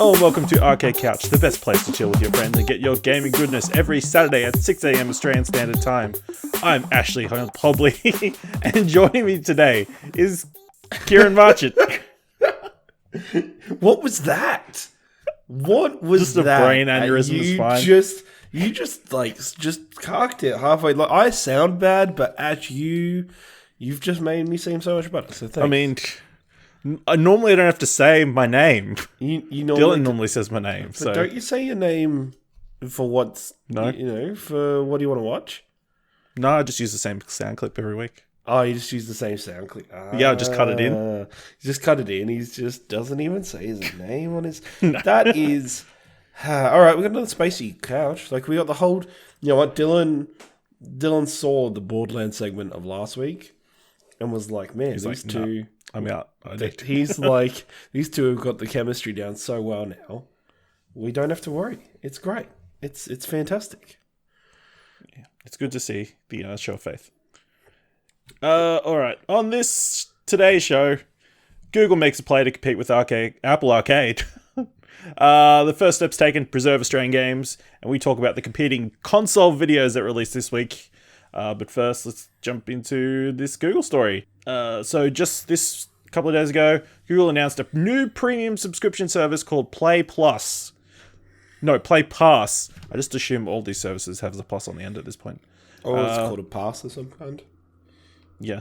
Hello and welcome to Arcade Couch, the best place to chill with your friends and get your gaming goodness every Saturday at 6 a.m. Australian Standard Time. I'm Ashley Hobley, and joining me today is Ciaran Marchant. What was that? What was just that? Just a brain aneurysm is fine. You just cocked it halfway. Like, I sound bad, but you've just made me seem so much better. So thanks. I mean, normally I don't have to say my name. You Dylan normally says my name. But so don't you say your name for what's for what do you want to watch? No, I just use the same sound clip every week. Oh, you just use the same sound clip. Yeah, I just cut it in. You just cut it in. He just doesn't even say his name on his. No. That is all right. We got another spacey couch. Like, we got the whole. You know what? Dylan saw the Borderlands segment of last week and was like, "Man, these two." I'm out. He's like, these two have got the chemistry down so well now. We don't have to worry. It's great. It's fantastic. Yeah, it's good to see the show of faith. All right. On today's show, Google makes a play to compete with Apple Arcade. The first steps taken to preserve Australian games, and we talk about the competing console videos that released this week. But first, let's jump into this Google story. So just this couple of days ago, Google announced a new premium subscription service called Play Pass. I just assume all these services have a plus on the end at this point. Or it's called a pass of some kind. Yeah.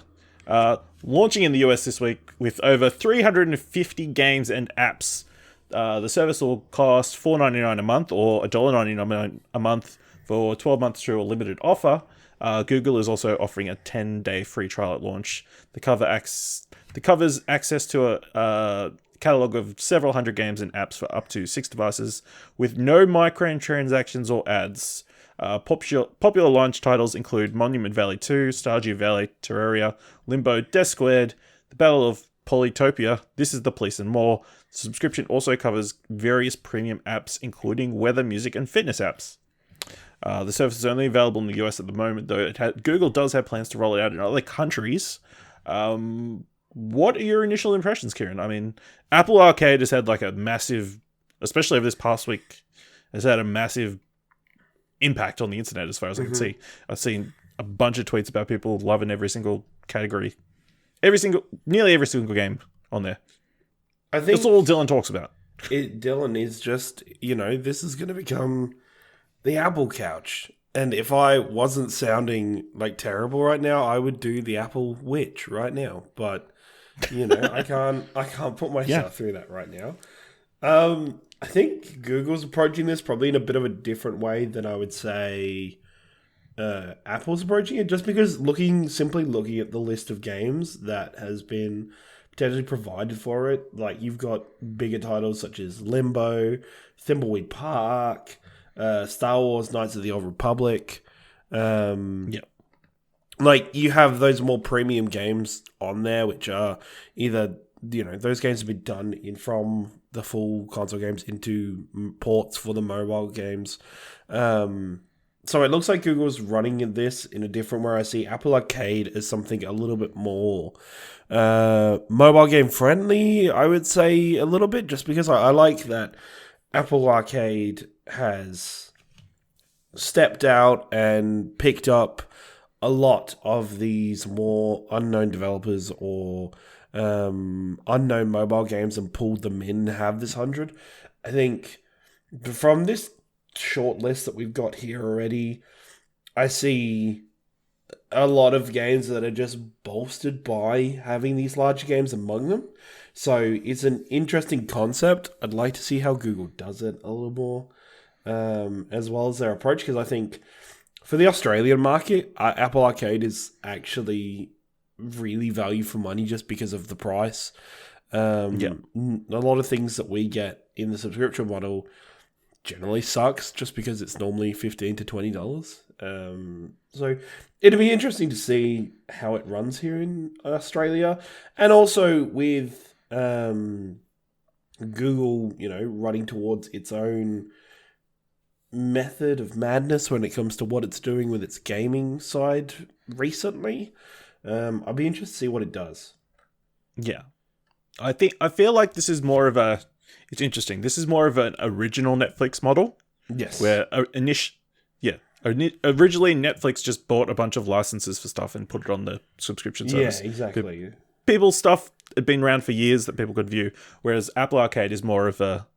Launching in the US this week with over 350 games and apps. The service will cost $4.99 a month or $1.99 a month for 12 months through a limited offer. Google is also offering a 10-day free trial at launch. The covers access to a catalog of several hundred games and apps for up to 6 devices with no microtransactions or ads. Popular launch titles include Monument Valley 2, Stardew Valley, Terraria, Limbo, Death Squared, The Battle of Polytopia, This is the Police, and more. The subscription also covers various premium apps, including weather, music, and fitness apps. The service is only available in the US at the moment, though Google does have plans to roll it out in other countries. What are your initial impressions, Ciaran? I mean, Apple Arcade has had like a massive, especially over this past week, has had a massive impact on the internet as far as I can see. I've seen a bunch of tweets about people loving every single category, nearly every single game on there. I think that's all Dylan talks about. Dylan is just, this is going to become the Apple couch. And if I wasn't sounding like terrible right now, I would do the Apple witch right now. But, I can't put myself through that right now. I think Google's approaching this probably in a bit of a different way than I would say Apple's approaching it. Just because simply looking at the list of games that has been potentially provided for it, like, you've got bigger titles such as Limbo, Thimbleweed Park, Star Wars Knights of the Old Republic. Like, you have those more premium games on there, which are either, those games have been done from the full console games into ports for the mobile games. So it looks like Google's running this in a different way. I see Apple Arcade as something a little bit more mobile game friendly, I would say, a little bit, just because I like that Apple Arcade has stepped out and picked up a lot of these more unknown developers or unknown mobile games and pulled them in to have this 100. I think from this short list that we've got here already, I see a lot of games that are just bolstered by having these larger games among them. So it's an interesting concept. I'd like to see how Google does it a little more, as well as their approach, because I think for the Australian market, Apple Arcade is actually really value for money just because of the price. A lot of things that we get in the subscription model generally sucks just because it's normally $15 to $20. So it'll be interesting to see how it runs here in Australia, and also with Google, running towards its own method of madness when it comes to what it's doing with its gaming side recently. I'll be interested to see what it does. Yeah. I feel like this is more of it's interesting. This is more of an original Netflix model. Yes. Where originally Netflix just bought a bunch of licenses for stuff and put it on the subscription service. Yeah, exactly. People's stuff had been around for years that people could view, whereas Apple Arcade is more of a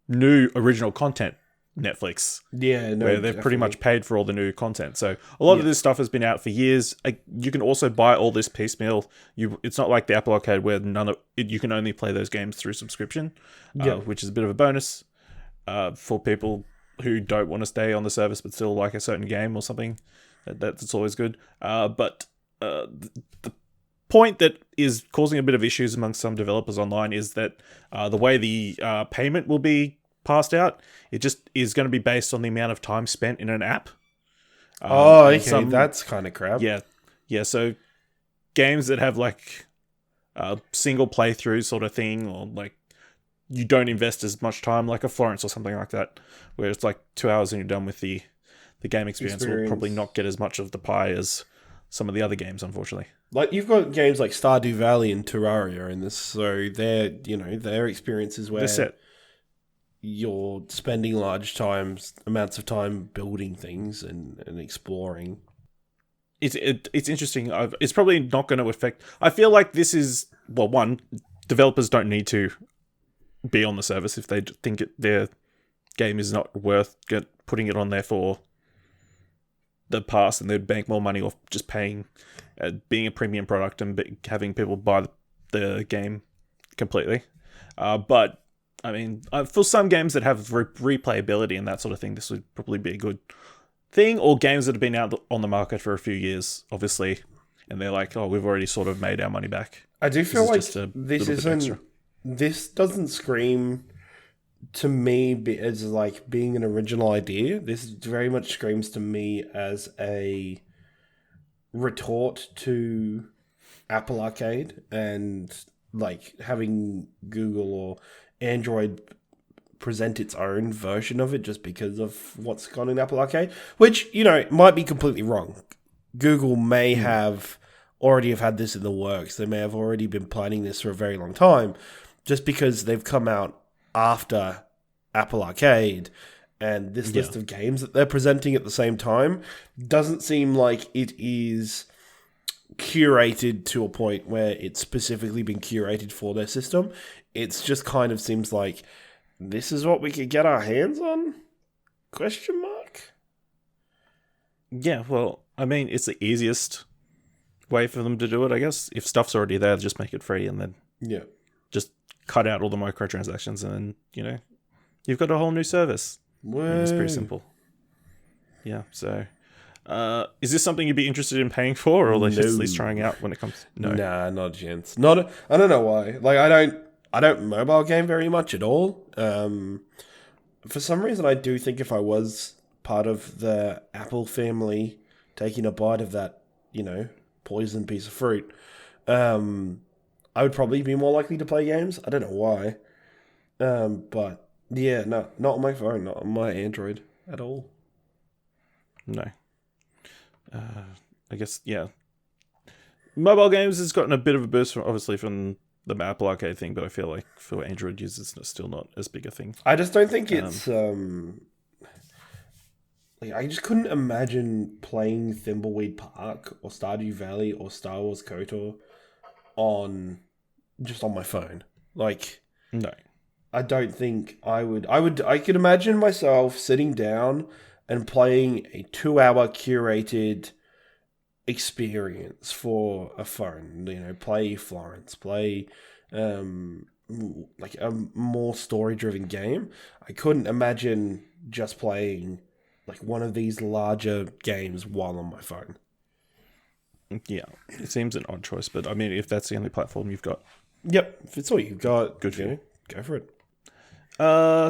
new original content Netflix. Yeah, no, where they've pretty much paid for all the new content. So a lot of this stuff has been out for years. You can also buy all this piecemeal. It's not like the Apple Arcade where you can only play those games through subscription, which is a bit of a bonus for people who don't want to stay on the service but still like a certain game or something. That's always good. But the point that is causing a bit of issues amongst some developers online is that the way the payment will be passed out, it just is going to be based on the amount of time spent in an app. Okay, that's kind of crap. Yeah. So games that have like single playthrough sort of thing, or like you don't invest as much time, like a Florence or something like that, where it's like 2 hours and you're done with the game experience, will probably not get as much of the pie as some of the other games, unfortunately. Like you've got games like Stardew Valley and Terraria in this, so their experiences where you're spending large amounts of time building things and exploring. It's interesting. It's probably not going to affect. I feel like this is one, developers don't need to be on the service if they think their game is not worth putting it on there for the past, and they'd bank more money off just paying, being a premium product and having people buy the game completely. But I mean, for some games that have replayability and that sort of thing, this would probably be a good thing. Or games that have been out on the market for a few years, obviously, and they're like, oh, we've already sort of made our money back. I do feel like this doesn't scream to me as like being an original idea. This very much screams to me as a retort to Apple Arcade and like having Google or Android present its own version of it just because of what's gone in Apple Arcade, which, might be completely wrong. Google may have had this in the works. They may have already been planning this for a very long time. Just because they've come out after Apple Arcade and this list of games that they're presenting at the same time doesn't seem like it is curated to a point where it's specifically been curated for their system. It's just kind of seems like this is what we could get our hands on? ? Yeah, well, I mean, it's the easiest way for them to do it, I guess. If stuff's already there, just make it free and then just cut out all the microtransactions and then, you've got a whole new service. It's pretty simple. Yeah, so is this something you'd be interested in paying for, or at least trying out when it comes? No. Nah, not a chance. I don't know why. Like, I don't mobile game very much at all. For some reason, I do think if I was part of the Apple family taking a bite of that, poison piece of fruit, I would probably be more likely to play games. I don't know why. But yeah, no, not on my phone, not on my Android at all. No. I guess, yeah. Mobile games has gotten a bit of a boost from the Apple Arcade thing, but I feel like for Android users, it's still not as big a thing. I just don't think it's I just couldn't imagine playing Thimbleweed Park or Stardew Valley or Star Wars KOTOR on my phone. Like, no, I don't think I would. I could imagine myself sitting down and playing a 2-hour curated experience for a phone. Play Florence, play like a more story-driven game. I couldn't imagine just playing like one of these larger games while on my phone. Yeah, it seems an odd choice, but I mean, if that's the only platform you've got, yep, if it's all you've got, good for you. Go for it.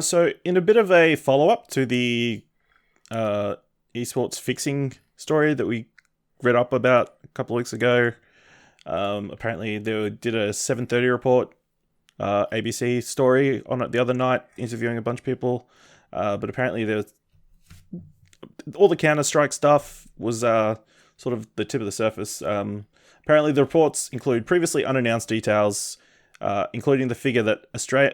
So in a bit of a follow-up to the esports fixing story that we read up about a couple of weeks ago, apparently they did a 7:30 report, ABC story on it the other night, interviewing a bunch of people, but apparently all the Counter-Strike stuff was sort of the tip of the surface. Apparently the reports include previously unannounced details including the figure that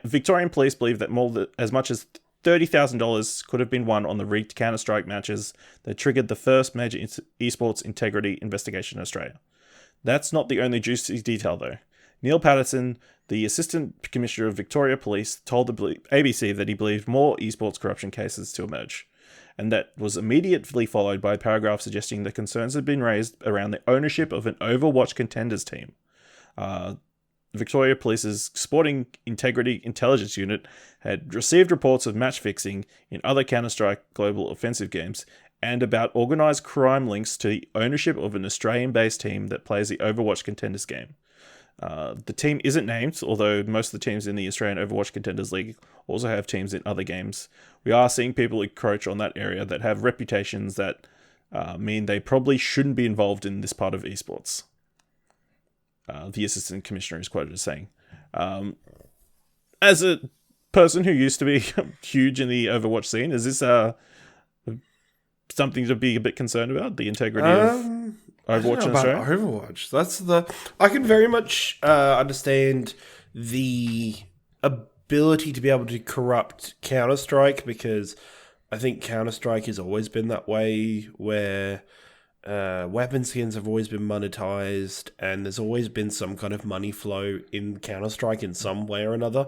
Victorian police believe that as much as $30,000 could have been won on the rigged Counter-Strike matches that triggered the first major esports integrity investigation in Australia. That's not the only juicy detail, though. Neil Patterson, the Assistant Commissioner of Victoria Police, told the ABC that he believed more esports corruption cases to emerge, and that was immediately followed by a paragraph suggesting that concerns had been raised around the ownership of an Overwatch Contenders team. Victoria Police's Sporting Integrity Intelligence Unit had received reports of match fixing in other Counter-Strike Global Offensive games and about organised crime links to the ownership of an Australian-based team that plays the Overwatch Contenders game. The team isn't named, although most of the teams in the Australian Overwatch Contenders League also have teams in other games. We are seeing people encroach on that area that have reputations that mean they probably shouldn't be involved in this part of esports. The Assistant Commissioner is quoted as saying, as a person who used to be huge in the Overwatch scene, is this something to be a bit concerned about, the integrity of Overwatch in Australia? Overwatch. I can very much understand the ability to be able to corrupt Counter-Strike, because I think Counter-Strike has always been that way, where weapon skins have always been monetized, and there's always been some kind of money flow in Counter-Strike in some way or another.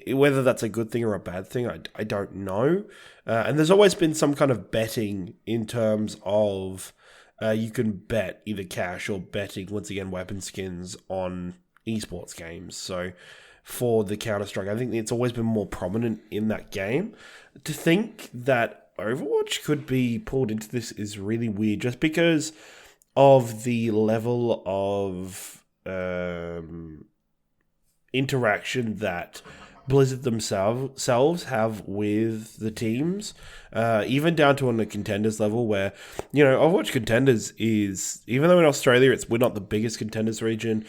Whether that's a good thing or a bad thing, I don't know. And there's always been some kind of betting in terms of you can bet either cash or betting, once again, weapon skins on esports games. So for the Counter-Strike, I think it's always been more prominent in that game. To think that Overwatch could be pulled into this is really weird, just because of the level of interaction that Blizzard themselves have with the teams, even down to on the Contenders level, where, Overwatch Contenders is, even though in Australia we're not the biggest Contenders region,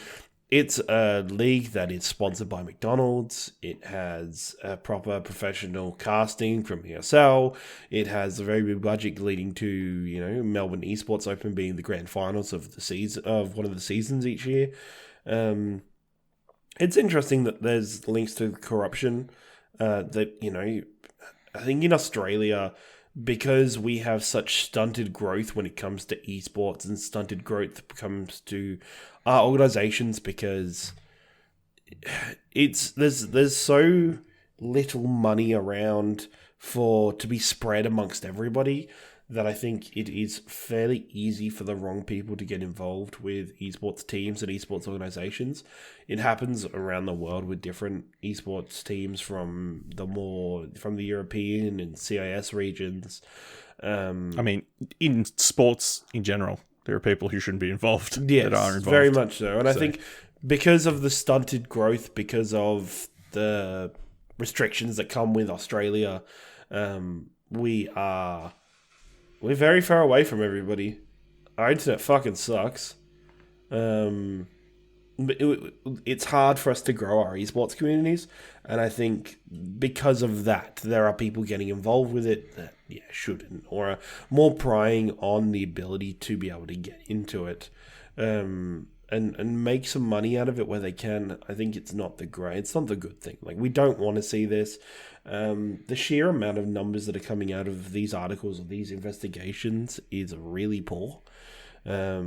it's a league that is sponsored by McDonald's. It has a proper professional casting from ESL. It has a very big budget leading to, Melbourne Esports Open being the grand finals of the season, of one of the seasons each year. It's interesting that there's links to corruption that, I think in Australia, because we have such stunted growth when it comes to esports and stunted growth when it comes to our organizations, because there's so little money around to be spread amongst everybody, that I think it is fairly easy for the wrong people to get involved with esports teams and esports organizations. It happens around the world with different esports teams from the European and CIS regions. In sports in general, there are people who shouldn't be involved that are involved. Very much so. And I think because of the stunted growth, because of the restrictions that come with Australia, we're very far away from everybody. Our internet fucking sucks. It's hard for us to grow our esports communities, and I think because of that, there are people getting involved with it that shouldn't, or are more prying on the ability to be able to get into it, and make some money out of it where they can. I think it's not the good thing. Like, we don't want to see this. The sheer amount of numbers that are coming out of these articles or these investigations is really poor. I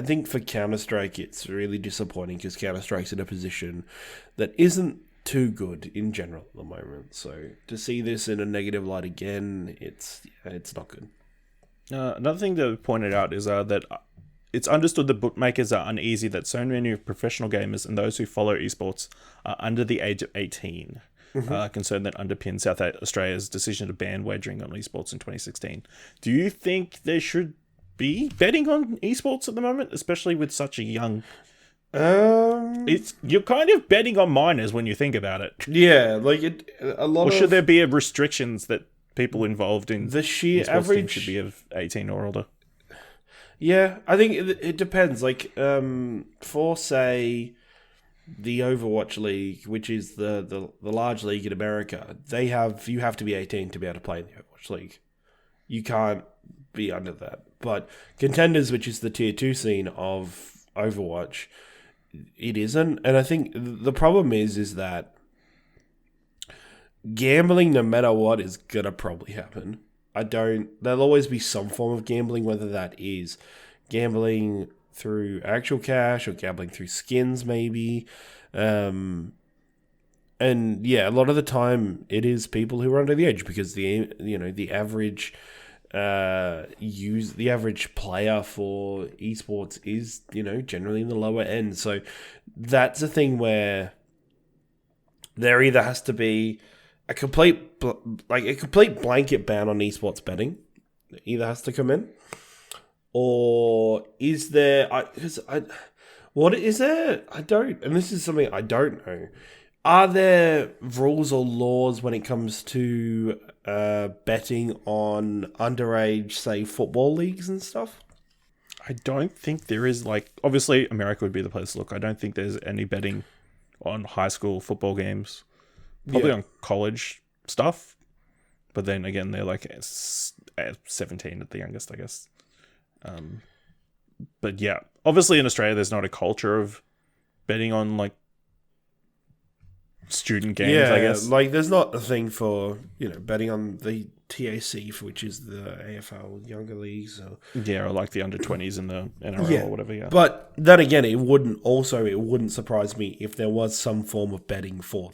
think for Counter-Strike, it's really disappointing, because Counter-Strike's in a position that isn't too good in general at the moment. So to see this in a negative light again, it's not good. Another thing to point out is that it's understood that bookmakers are uneasy that so many professional gamers and those who follow esports are under the age of 18. Concern that underpins South Australia's decision to ban wagering on esports in 2016. Do you think there should be betting on esports at the moment, especially with such a young... You're kind of betting on minors when you think about it. Yeah, or should there be restrictions that people involved in the sheer esports average should be of 18 or older? Yeah, I think it depends. For, say, the Overwatch League, which is the large league in America, you have to be 18 to be able to play in the Overwatch League. You can't be under that. But Contenders, which is the tier 2 scene of Overwatch, it isn't. And I think the problem is that gambling, no matter what, is gonna probably happen. There'll always be some form of gambling, whether that is gambling through actual cash or gambling through skins, maybe. And yeah, a lot of the time it is people who are under the edge because the average the average player for esports is generally in the lower end. So that's a thing where there either has to be a complete blanket ban on esports betting. It either has to come in, or is there? What is there? I don't, and this is something I don't know. Are there rules or laws when it comes to betting on underage, say, football leagues and stuff? I don't think there is. Obviously, America would be the place to look. I don't think there's any betting on high school football games. Probably on college stuff. But then again, they're 17 at the youngest, I guess. But yeah, obviously in Australia, there's not a culture of betting on student games, I guess. There's not a thing for, betting on the TAC, which is the AFL younger leagues. Or the under-20s in the NRL or whatever, yeah. But then again, it wouldn't surprise me if there was some form of betting for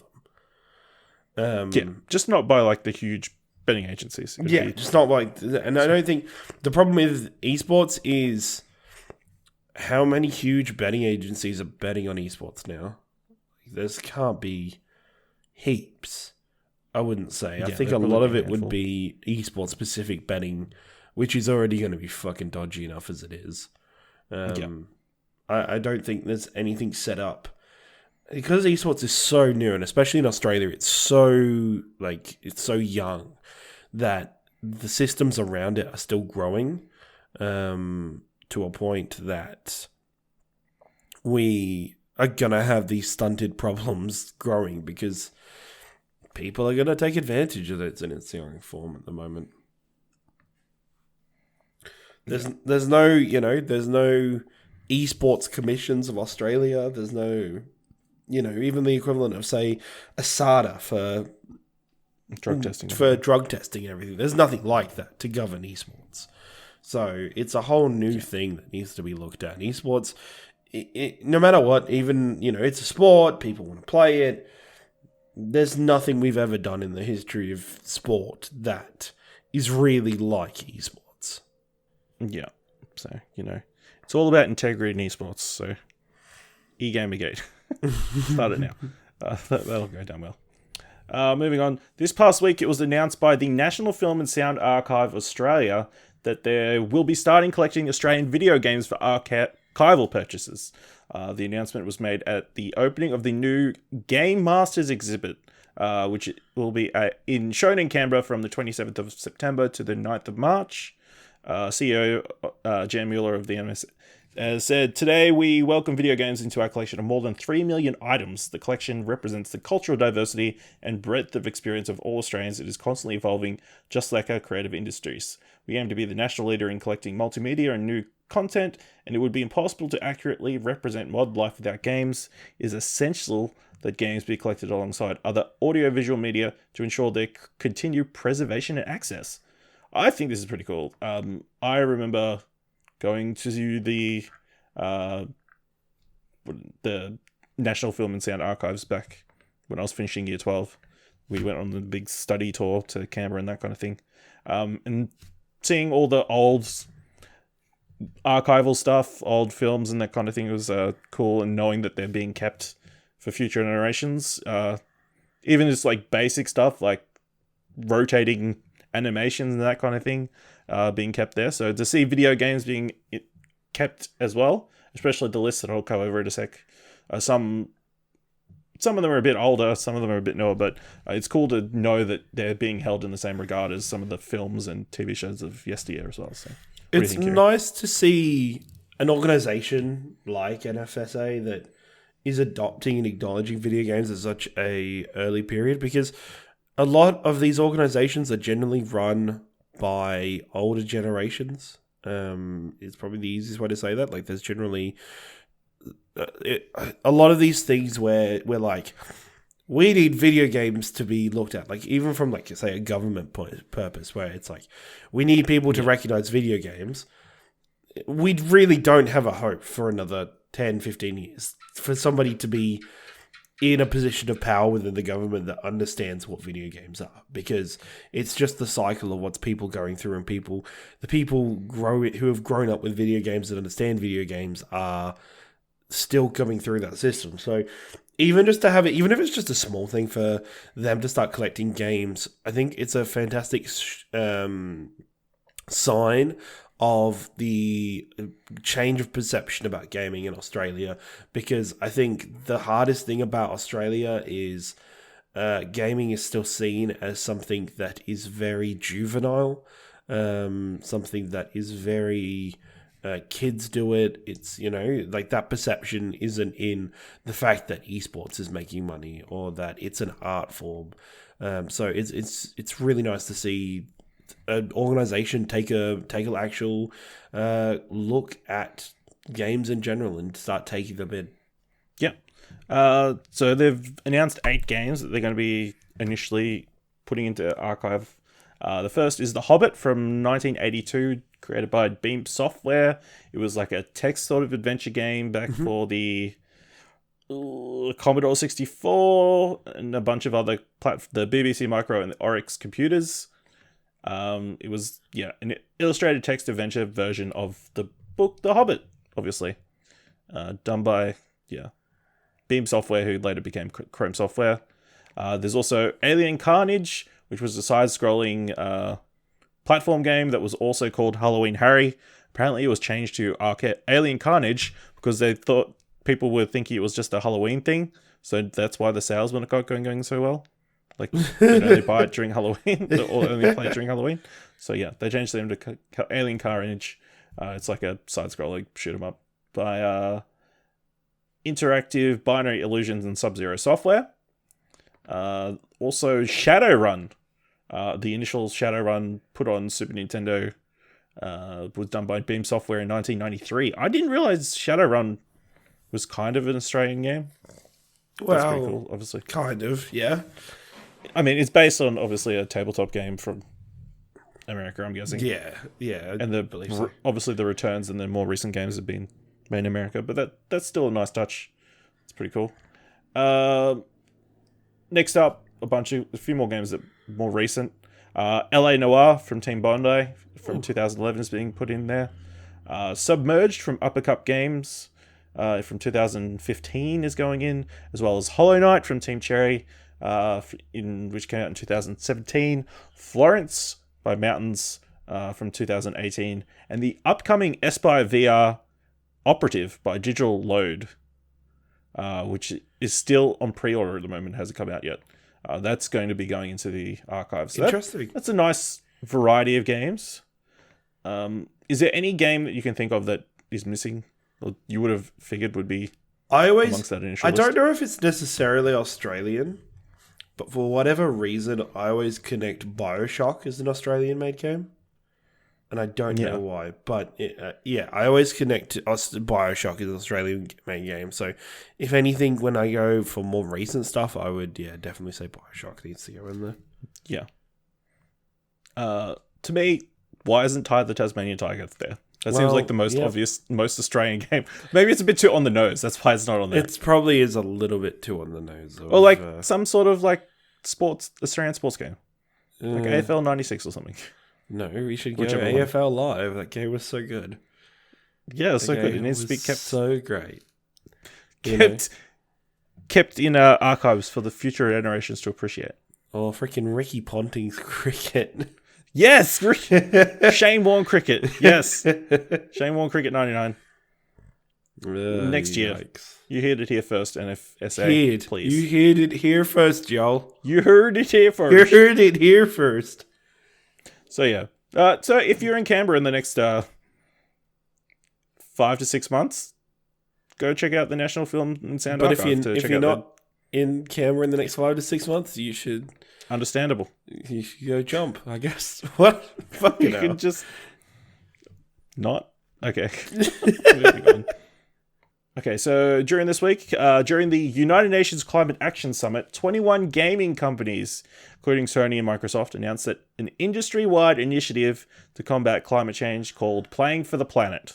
them. Just not by, the huge betting agencies. Just not and I don't think... The problem with esports is how many huge betting agencies are betting on esports now. There can't be heaps, I wouldn't say. I think a lot of it would be esports specific betting, which is already going to be fucking dodgy enough as it is. I don't think there's anything set up. Because esports is so new, and especially in Australia, it's so young that the systems around it are still growing to a point that we are going to have these stunted problems growing because people are going to take advantage of it in its young form at the moment. There's no esports commissions of Australia. There's no, even the equivalent of, say, ASADA for drug testing and everything. There's nothing like that to govern esports. So it's a whole new thing that needs to be looked at. Esports, no matter what, even, it's a sport, people want to play it. There's nothing we've ever done in the history of sport that is really like esports. Yeah. So, it's all about integrity in esports. So, eGamergate. Start it now. That'll go down well. Moving on. This past week, it was announced by the National Film and Sound Archive Australia that they will be starting collecting Australian video games for archival purchases. The announcement was made at the opening of the new Game Masters exhibit, which will be shown in Canberra from the 27th of September to the 9th of March. CEO Jan Mueller of the NFSA said, "Today we welcome video games into our collection of more than 3 million items. The collection represents the cultural diversity and breadth of experience of all Australians. It is constantly evolving, just like our creative industries. We aim to be the national leader in collecting multimedia and new content, and it would be impossible to accurately represent modern life without games. It is essential that games be collected alongside other audiovisual media to ensure their continued preservation and access." I think this is pretty cool. I remember going to the National Film and Sound Archives back when I was finishing Year 12. We went on the big study tour to Canberra and that kind of thing. And seeing all the old archival stuff, old films and that kind of thing was cool, and knowing that they're being kept for future generations. Even just basic stuff like rotating animations and that kind of thing being kept there. So to see video games being kept as well, especially the list that I'll go over in a sec. Some of them are a bit older, some of them are a bit newer, but it's cool to know that they're being held in the same regard as some of the films and TV shows of yesteryear as well. So it's nice to see an organization like NFSA that is adopting and acknowledging video games at such a early period, because a lot of these organizations are generally run by older generations. It's probably the easiest way to say that. There's generally a lot of these things where we're like, we need video games to be looked at, like even from like say a government purpose, where it's like we need people to recognize video games. We really don't have a hope for another 10, 15 years for somebody to be in a position of power within the government that understands what video games are, because it's just the cycle of what's people going through, and the people who have grown up with video games and understand video games are still coming through that system. So even just to have it, even if it's just a small thing for them to start collecting games, I think it's a fantastic sign of the change of perception about gaming in Australia. Because I think the hardest thing about Australia is gaming is still seen as something that is very juvenile, something that is very... kids do it. It's, like that perception isn't in the fact that esports is making money or that it's an art form. So it's really nice to see an organization take an actual look at games in general and start taking them in. Yeah. So they've announced 8 games that they're going to be initially putting into archive. The first is The Hobbit from 1982, created by Beam Software. It was like a text sort of adventure game back for the Commodore 64 and a bunch of other the BBC Micro and the Oryx computers. It was an illustrated text adventure version of the book The Hobbit, obviously, done by Beam Software, who later became Chrome Software. There's also Alien Carnage, which was a side-scrolling platform game that was also called Halloween Harry. Apparently it was changed to Alien Carnage because they thought people were thinking it was just a Halloween thing. So that's why the sales weren't going so well. Like, they buy it during Halloween or only play it during Halloween. So yeah, they changed them to Alien Carnage. It's like a side-scrolling shoot-'em-up by Interactive Binary Illusions and Sub-Zero Software. Also Shadowrun. The initial Shadowrun put on Super Nintendo was done by Beam Software in 1993. I didn't realize Shadowrun was kind of an Australian game. That's pretty cool, obviously. Kind of, yeah. I mean, it's based on, obviously, a tabletop game from America, I'm guessing. Yeah. And obviously the returns and the more recent games have been made in America, but that's still a nice touch. It's pretty cool. Next up, a few more games that are more recent. LA Noir from Team Bondi from 2011 is being put in there. Submerged from Uppercut Games from 2015 is going in, as well as Hollow Knight from Team Cherry, which came out in 2017. Florence by Mountains from 2018, and the upcoming Espire VR Operative by Digital Load, which is still on pre-order at the moment, hasn't come out yet. That's going to be going into the archives. So interesting. That's a nice variety of games. Is there any game that you can think of that is missing, or you would have figured would be amongst that initial list? I don't know if it's necessarily Australian, but for whatever reason, I always connect BioShock as an Australian-made game. And I don't know why, but I always connect BioShock as an Australian-made game. So, if anything, when I go for more recent stuff, I would definitely say BioShock needs to go in there. Yeah. To me, why isn't Tide the Tasmanian Tiger there? That seems like the most obvious, most Australian game. Maybe it's a bit too on the nose. That's why it's not on there. It probably is a little bit too on the nose. Or like some sort of like Australian sports game, like AFL 96 or something. No, we should go AFL Live. That game was so good. Yeah, it was so good. It needs to be kept so great. Kept in our archives for the future generations to appreciate. Oh, freaking Ricky Ponting's cricket. Yes! Shane Warne cricket. Yes. Shane Warne cricket 99. Next year. Yikes. You heard it here first, NFSA. Please. You heard it here first, Joel. You heard it here first. You heard it here first. So yeah, so if you're in Canberra in the next 5 to 6 months, go check out the National Film and Sound Archive. But if you're not in Canberra in the next 5 to 6 months, you should. Understandable. You should go jump, I guess. What? Fucking hell. You can just not. Okay. Okay, so during this week, during the United Nations Climate Action Summit, 21 gaming companies, including Sony and Microsoft, announced that an industry-wide initiative to combat climate change called Playing for the Planet.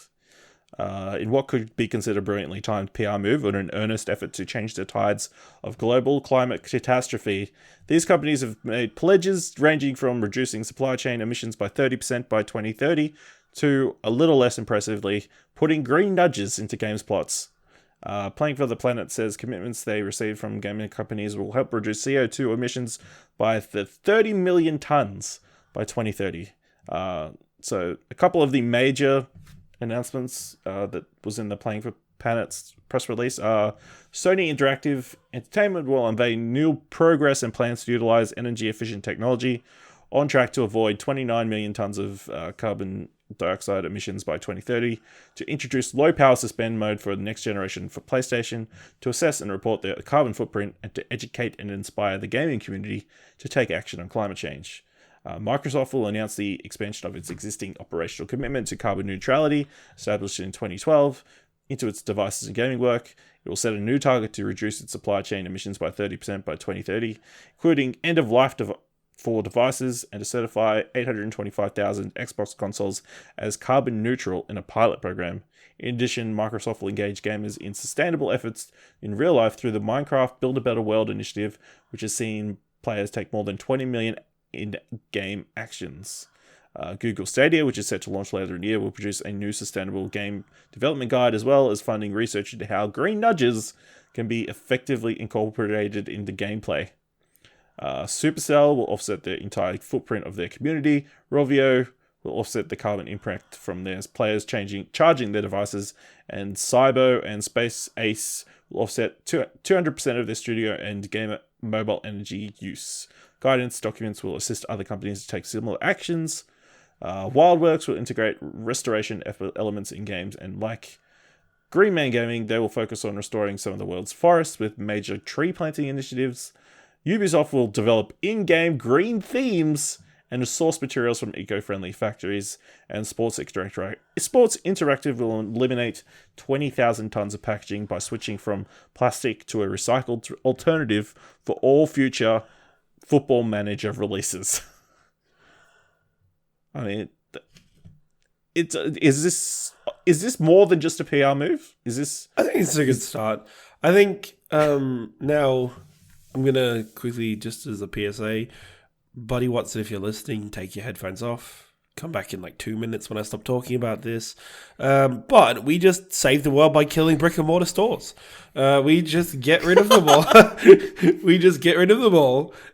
In what could be considered a brilliantly timed PR move or an earnest effort to change the tides of global climate catastrophe, these companies have made pledges ranging from reducing supply chain emissions by 30% by 2030 to, a little less impressively, putting green nudges into games plots. Playing for the Planet says commitments they received from gaming companies will help reduce CO2 emissions by 30 million tons by 2030. So a couple of the major announcements that was in the Playing for Planet's press release are Sony Interactive Entertainment will unveil new progress and plans to utilize energy-efficient technology on track to avoid 29 million tons of carbon dioxide emissions by 2030, to introduce low-power suspend mode for the next generation for PlayStation, to assess and report their carbon footprint, and to educate and inspire the gaming community to take action on climate change. Microsoft will announce the expansion of its existing operational commitment to carbon neutrality, established in 2012, into its devices and gaming work. It will set a new target to reduce its supply chain emissions by 30% by 2030, including end-of-life for devices, and to certify 825,000 Xbox consoles as carbon neutral in a pilot program. In addition, Microsoft will engage gamers in sustainable efforts in real life through the Minecraft Build a Better World initiative, which has seen players take more than 20 million in-game actions. Google Stadia, which is set to launch later in the year, will produce a new sustainable game development guide, as well as funding research into how green nudges can be effectively incorporated into gameplay. Supercell will offset the entire footprint of their community. Rovio will offset the carbon impact from their players charging their devices. And Cybo and Space Ace will offset 200% of their studio and gamer mobile energy use. Guidance documents will assist other companies to take similar actions. Wildworks will integrate restoration elements in games, and like Green Man Gaming, they will focus on restoring some of the world's forests with major tree planting initiatives. Ubisoft will develop in-game green themes and source materials from eco-friendly factories. And Sports Interactive will eliminate 20,000 tons of packaging by switching from plastic to a recycled alternative for all future Football Manager releases. I mean, is this more than just a PR move? I think it's a good start. I think now I'm going to quickly, just as a PSA, Buddy Watson, if you're listening, take your headphones off. Come back in like 2 minutes when I stop talking about this. But we just saved the world by killing brick and mortar stores. We just get rid of them all.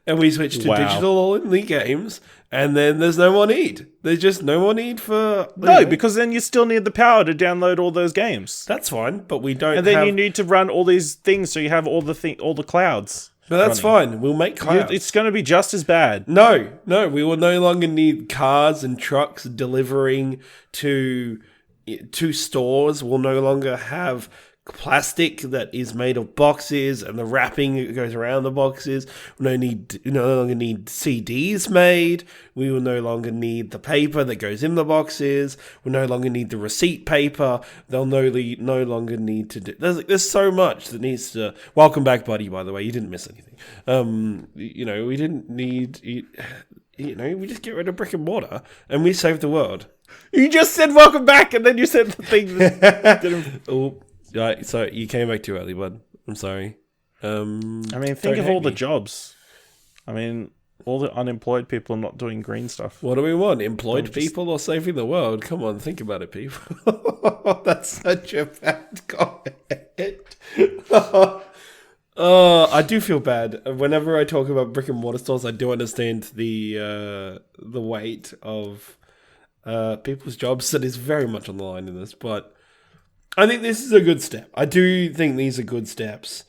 And we switch to digital only games. And then there's no more need. There's just no more need for... because then you still need the power to download all those games. That's fine, but we don't And then you need to run all these things so you have all the clouds. But that's fine. We'll make clouds. It's going to be just as bad. No. We will no longer need cars and trucks delivering to stores. We'll no longer have plastic that is made of boxes and the wrapping that goes around the boxes. We no longer need CDs made. We will no longer need the paper that goes in the boxes. We'll no longer need the receipt paper. They'll no longer need to do... There's so much that needs to... Welcome back, Buddy, by the way. You didn't miss anything. We didn't need... we just get rid of brick and mortar and we save the world. You just said welcome back and then you said the thing that didn't... Oh, right, so you came back too early, bud. I'm sorry. Think of all the jobs. All the unemployed people are not doing green stuff. What do we want? Employed people or saving the world? Come on, think about it, people. That's such a bad comment. I do feel bad. Whenever I talk about brick and mortar stores, I do understand the weight of people's jobs that is very much on the line in this, but I think this is a good step. I do think these are good steps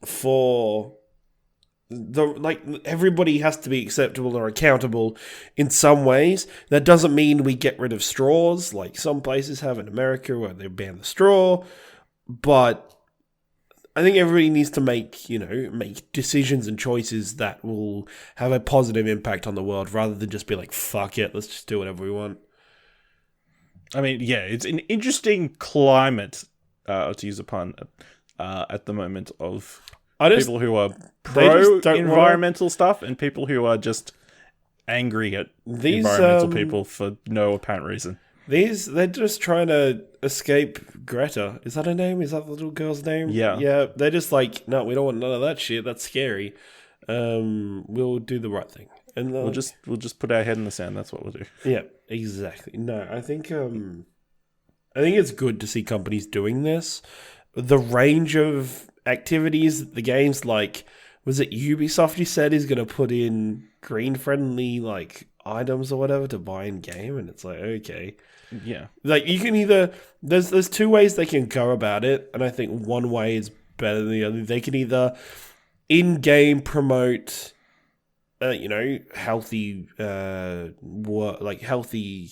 for everybody has to be acceptable or accountable in some ways. That doesn't mean we get rid of straws like some places have in America where they ban the straw, but I think everybody needs to make decisions and choices that will have a positive impact on the world rather than just be like, fuck it, let's just do whatever we want. I mean, yeah, it's an interesting climate, to use a pun, at the moment of people who are pro-environmental stuff and people who are just angry at environmental people for no apparent reason. They're just trying to escape Greta. Is that her name? Is that the little girl's name? Yeah. Yeah, they're just like, no, we don't want none of that shit. That's scary. We'll do the right thing. And we'll just put our head in the sand. That's what we'll do. Yeah, exactly. No, I think it's good to see companies doing this. The range of activities, the games like, was it Ubisoft you said is going to put in green-friendly like items or whatever to buy in game, and it's like, okay. Yeah. Like you can either there's two ways they can go about it, and I think one way is better than the other. They can either in-game promote healthy healthy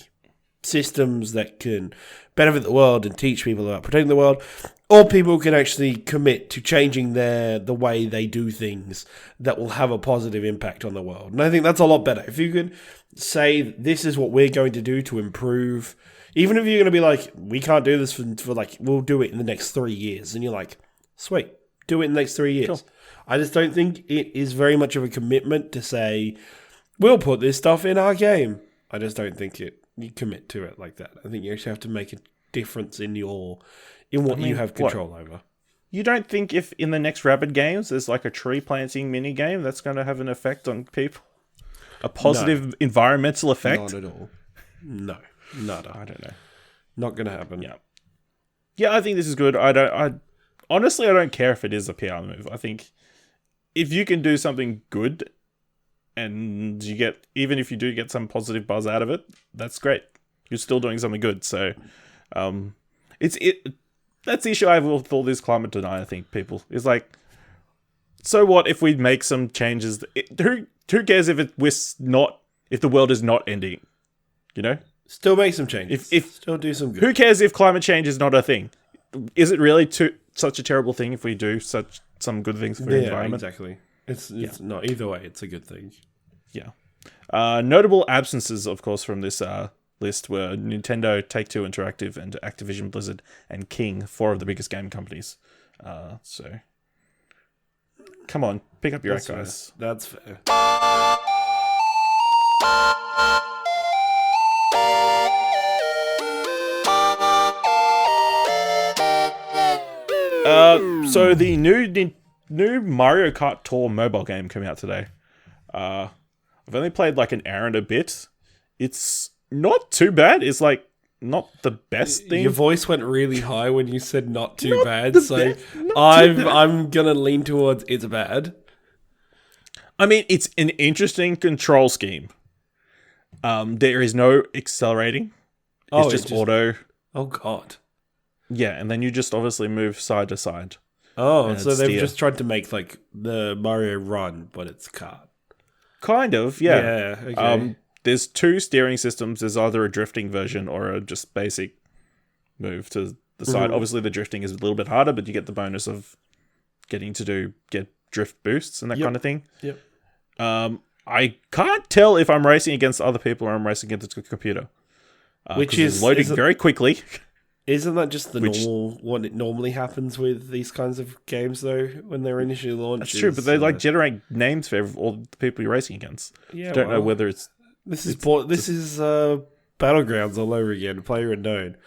systems that can benefit the world and teach people about protecting the world, or people can actually commit to changing the way they do things that will have a positive impact on the world. And I think that's a lot better. If you can say, this is what we're going to do to improve, even if you're going to be like, we can't do this for like, we'll do it in the next 3 years. And you're like, sweet, do it in the next 3 years. Sure. I just don't think it is very much of a commitment to say, we'll put this stuff in our game. I just don't think you commit to it like that. I think you actually have to make a difference in what you have control over. You don't think if in the next Rabid games there's like a tree planting mini game that's going to have an effect on people? A positive environmental effect? Not at all. No. Nada. I don't know. Not going to happen. Yeah. Yeah, I think this is good. Honestly, I don't care if it is a PR move. I think if you can do something good and even if you do get some positive buzz out of it, that's great. You're still doing something good. So, that's the issue I have with all this climate denial. I think people is like, so what if we make some changes? Who cares if if the world is not ending? You know, still make some changes. If still do some good. Who cares if climate change is not a thing? Is it really such a terrible thing if we do some good things for the environment? Exactly. It's not either way. It's a good thing. Yeah. Notable absences, of course, from this list were Nintendo, Take-Two Interactive, and Activision Blizzard and King, 4 of the biggest game companies. So, come on, pick up your act, guys. That's fair. So the new Mario Kart Tour mobile game came out today. I've only played like an hour and a bit. It's not too bad. It's like not the best thing. Your voice went really high when you said not too bad. So I'm gonna lean towards it's bad. I mean, it's an interesting control scheme. There is no accelerating. It's just auto. Oh god. Yeah, and then you just obviously move side to side. Oh, so they've just tried to make like the Mario Run, but it's kart. Kind of, yeah. Yeah, okay. There's 2 steering systems. There's either a drifting version or a just basic move to the side. Obviously, the drifting is a little bit harder, but you get the bonus of getting to get drift boosts and that kind of thing. Yep. I can't tell if I'm racing against other people or I'm racing against the computer. Which is loading very quickly. Isn't that just what it normally happens with these kinds of games, though, when they're initially launched? That's true, but they generate names for all the people you're racing against. Yeah, don't know whether it's... This is Battlegrounds all over again, player unknown,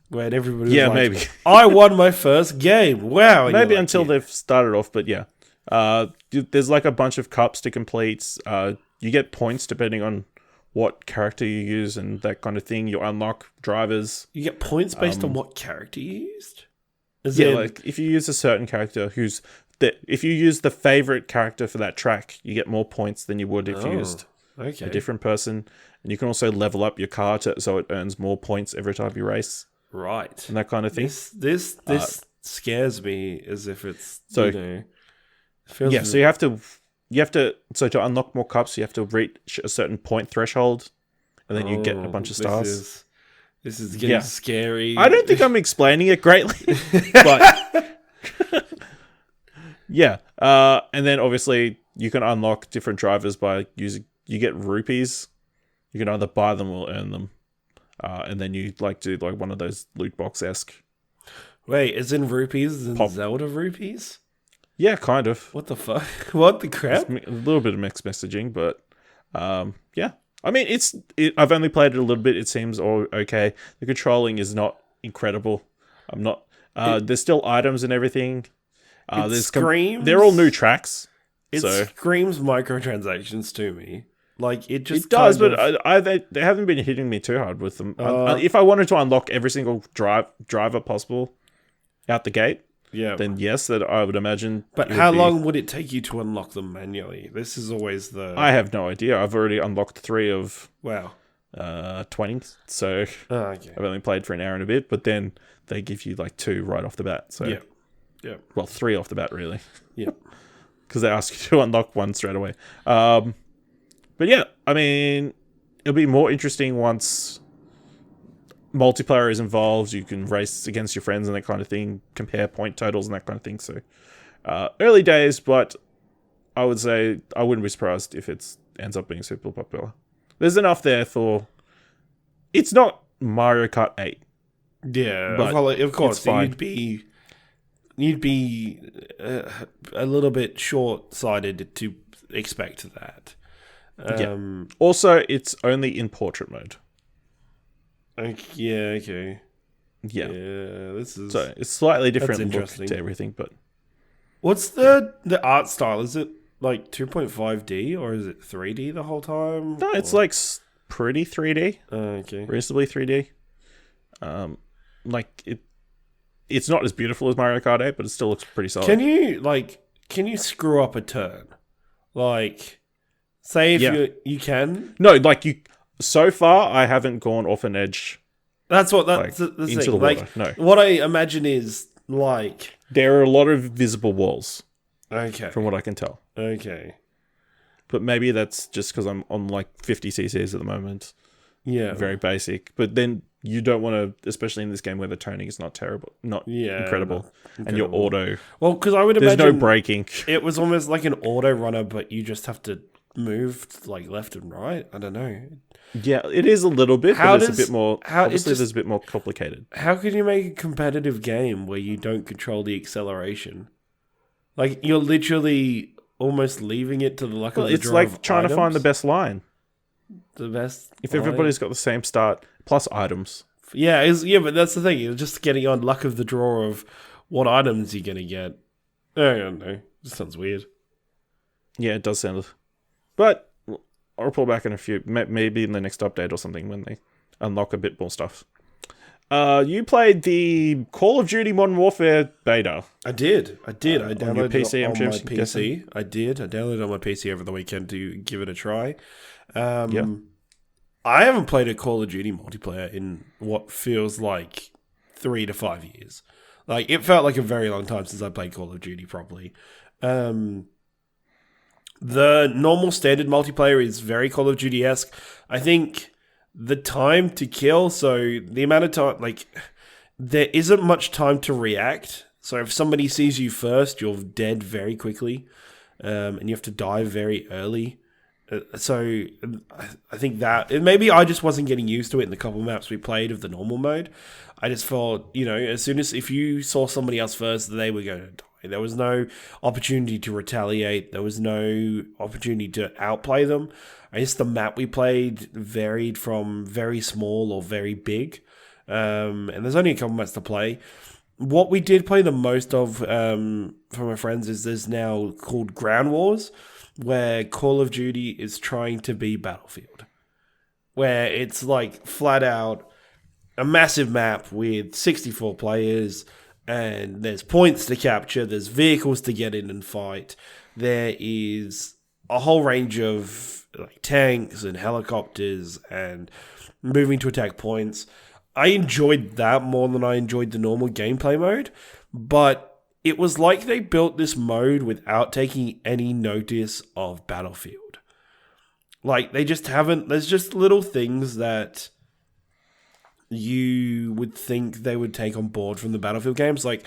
when everybody was maybe. I won my first game, wow. And maybe until they've started off, but yeah. There's like a bunch of cups to complete. You get points depending on what character you use and that kind of thing. You unlock drivers. You get points based on what character you used? Like if you use a certain character if you use the favorite character for that track, you get more points than you would if you used a different person. And you can also level up your car so it earns more points every time you race. Right. And that kind of thing. This scares me as if it's, so you have to, so to unlock more cups, you have to reach a certain point threshold, and then you get a bunch of stars. This is getting scary. I don't think I'm explaining it greatly, but yeah. And then obviously you can unlock different drivers by you get rupees. You can either buy them or earn them. and then you like do like one of those loot box-esque. Wait, is in rupees and Pop. Zelda rupees? Yeah, kind of. What the fuck? What the crap? It's a little bit of mixed messaging, but yeah. I mean, I've only played it a little bit. It seems all okay. The controlling is not incredible. I'm not. There's still items and everything. Screams. They're all new tracks. It So screams microtransactions to me. Like it just it does, kind but they haven't been hitting me too hard with them. If I wanted to unlock every single driver possible out the gate, yeah. then yes, that I would imagine. But how long would it take you to unlock them manually? This is always the. I have no idea. I've already unlocked 3 of Wow. 20, so Okay. I've only played for an hour and a bit. But then they give you like 2 right off the bat. So Yeah. well, 3 off the bat really. Yeah. Because they ask you to unlock 1 straight away. But yeah, I mean, it'll be more interesting once multiplayer is involved. You can race against your friends and that kind of thing, compare point totals and that kind of thing. So early days, but I would say I wouldn't be surprised if it ends up being super popular. There's enough there for. It's not Mario Kart 8. Yeah, but of course. it's fine. You'd be a little bit short-sighted to expect that. Also, it's only in portrait mode. Okay. Yeah. This is So it's slightly different look interesting. to everything, but what's the art style? Is it like 2.5D or is it 3D the whole time? no, it's like pretty 3D, okay. reasonably 3D. Like it's not as beautiful as Mario Kart 8, but it still looks pretty solid. Can you screw up a turn? Like, say if you can. No, like you. So far, I haven't gone off an edge. That's the into thing. the water. Like, No, what I imagine is like. there are a lot of visible walls. Okay. From what I can tell. Okay. But maybe that's just because I'm on like 50 cc's at the moment. Yeah. Very basic. But then you don't want to, especially in this game where the toning is not terrible, incredible, and your auto. Well, because I would there's imagine no braking. It was almost like an auto runner, but you just have to move like left and right. I don't know. Yeah, it is a little bit, but it's a bit more. Obviously, there's a bit more complicated. How can you make a competitive game where you don't control the acceleration? Like you're literally almost leaving it to the luck of the draw. It's like trying to find the best line. The best. If everybody's got the same start plus items. Yeah, but that's the thing. You're just getting on luck of the draw of what items you're gonna get. I don't know. This sounds weird. Yeah, it does sound. But I'll report back in a few, maybe in the next update or something when they unlock a bit more stuff. You played the Call of Duty Modern Warfare beta. I did. I downloaded on your PC, it on my guessing. PC. I did. I downloaded it on my PC over the weekend to give it a try. I haven't played a Call of Duty multiplayer in what feels like 3 to 5 years. Like it felt like a very long time since I played Call of Duty properly. The normal standard multiplayer is very Call of Duty-esque. I think the time to kill, so the amount of time, like, there isn't much time to react. So if somebody sees you first, you're dead very quickly, and you have to die very early. So I think that maybe I just wasn't getting used to it in the couple maps we played of the normal mode. I just thought, as soon as if you saw somebody else first, they were going to die. There was no opportunity to retaliate. There was no opportunity to outplay them. I guess the map we played varied from very small or very big. And there's only a couple maps to play. What we did play the most of from my friends is there's now called Ground Wars, where Call of Duty is trying to be Battlefield. Where it's like flat out a massive map with 64 players, and there's points to capture, there's vehicles to get in and fight. There is a whole range of like tanks and helicopters and moving to attack points. I enjoyed that more than I enjoyed the normal gameplay mode, but it was like they built this mode without taking any notice of Battlefield. Like, they just haven't... There's just little things that you would think they would take on board from the Battlefield games. Like,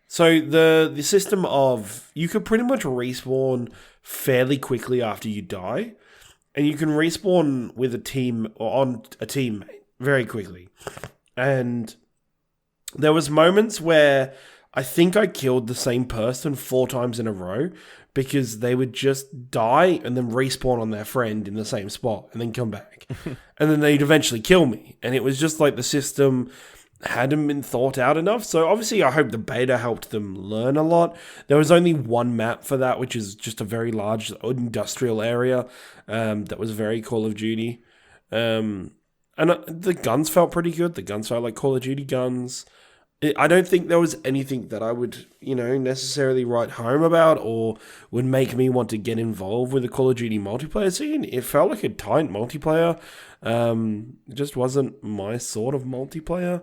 so the system of... You could pretty much respawn fairly quickly after you die, and you can respawn with a team or on a teammate. very quickly. And there was moments where I think I killed the same person 4 times in a row because they would just die and then respawn on their friend in the same spot and then come back. And then they'd eventually kill me. And it was just like the system hadn't been thought out enough. So obviously I hope the beta helped them learn a lot. There was only one map for that, which is just a very large industrial area that was very Call of Duty. And the guns felt pretty good. The guns felt like Call of Duty guns. I don't think there was anything that I would, necessarily write home about or would make me want to get involved with the Call of Duty multiplayer scene. It felt like a tight multiplayer. It just wasn't my sort of multiplayer.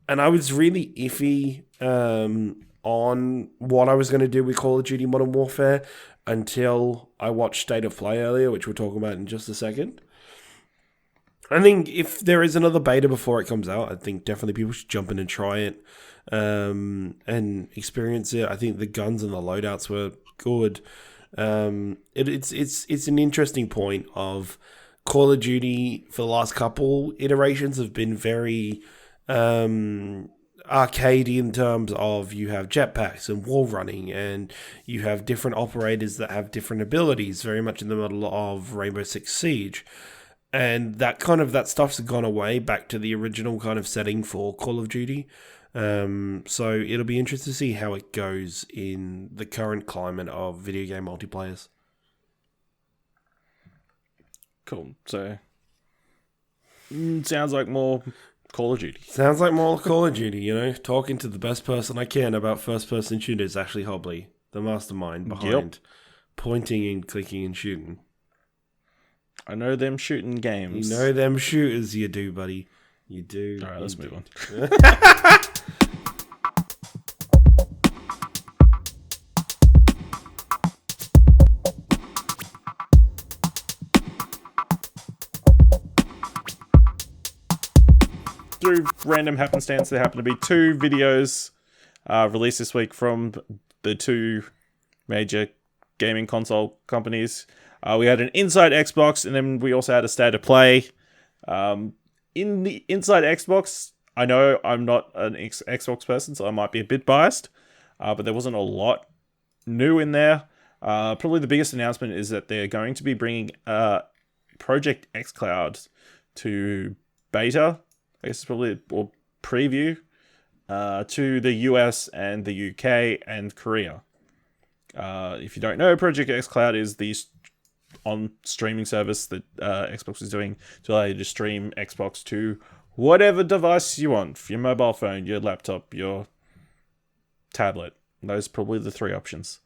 And I was really iffy on what I was going to do with Call of Duty Modern Warfare until I watched State of Play earlier, which we'll talk about in just a second. I think if there is another beta before it comes out, I think definitely people should jump in and try it and experience it. I think the guns and the loadouts were good. It's an interesting point of Call of Duty for the last couple iterations have been very arcadey in terms of you have jetpacks and wall running and you have different operators that have different abilities, very much in the model of Rainbow Six Siege. And that stuff's gone away back to the original kind of setting for Call of Duty. So it'll be interesting to see how it goes in the current climate of video game multiplayers. Cool. So, sounds like more Call of Duty. Sounds like more Call of Duty, talking to the best person I can about first-person shooters, Ashley Hobley, the mastermind behind pointing and clicking and shooting. I know them shooting games. You know them shooters, you do, buddy. You do. All right, let's move on. Through random happenstance, there happen to be 2 videos released this week from the 2 major gaming console companies. We had an Inside Xbox, and then we also had a State of Play. In the Inside Xbox, I know I'm not an Xbox person, so I might be a bit biased, but there wasn't a lot new in there. Probably the biggest announcement is that they're going to be bringing Project xCloud to beta, I guess it's probably, or preview, to the US and the UK and Korea. If you don't know, Project xCloud is the on streaming service that Xbox is doing to allow you to stream Xbox to whatever device you want. Your mobile phone, your laptop, your tablet. Those are probably the 3 options.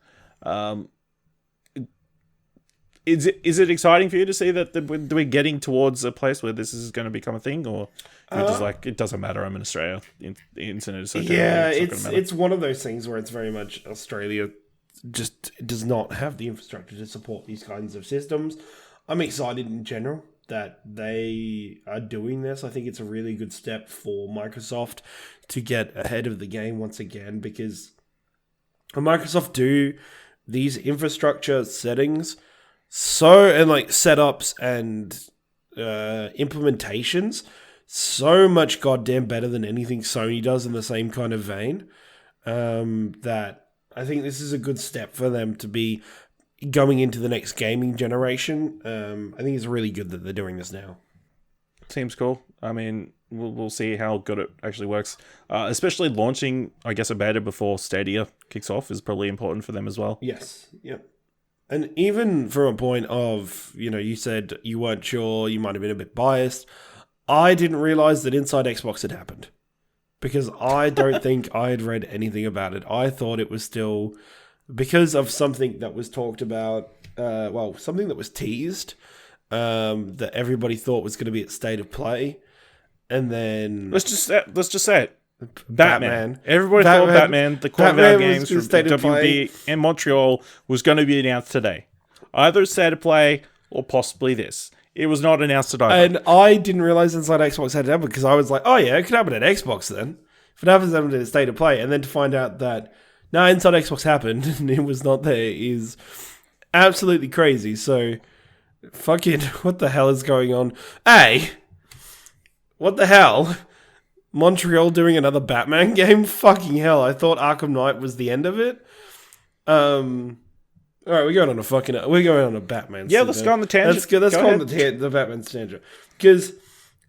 Is it exciting for you to see that we're getting towards a place where this is going to become a thing, or you're just like, it doesn't matter, I'm in Australia, the internet is so it's one of those things where it's very much Australia just does not have the infrastructure to support these kinds of systems. I'm excited in general that they are doing this. I think it's a really good step for Microsoft to get ahead of the game once again, because when Microsoft do these infrastructure settings setups and implementations so much goddamn better than anything Sony does in the same kind of vein, that I think this is a good step for them to be going into the next gaming generation. I think it's really good that they're doing this now. Seems cool. I mean, we'll see how good it actually works. Especially launching, I guess, a beta before Stadia kicks off is probably important for them as well. Yes. Yep. And even from a point of, you said you weren't sure, you might have been a bit biased. I didn't realize that Inside Xbox had happened, because I don't think I had read anything about it. I thought it was still because of something that was talked about, something that was teased, that everybody thought was going to be at State of Play. And then let's just say it. Batman. Everybody thought Batman, the Quad games from WB and Montreal, was going to be announced today. Either State of Play or possibly this. It was not announced today. And I didn't realize Inside Xbox had happened, because I was like, oh yeah, it could happen at Xbox then. If it happens at a State of Play, and then to find out that no, Inside Xbox happened and it was not there is absolutely crazy. So, fucking, what the hell is going on? What the hell? Montreal doing another Batman game? Fucking hell! I thought Arkham Knight was the end of it. All right, we're going on a Batman. Yeah, let's go on the tangent. Let's go on the Batman tangent because,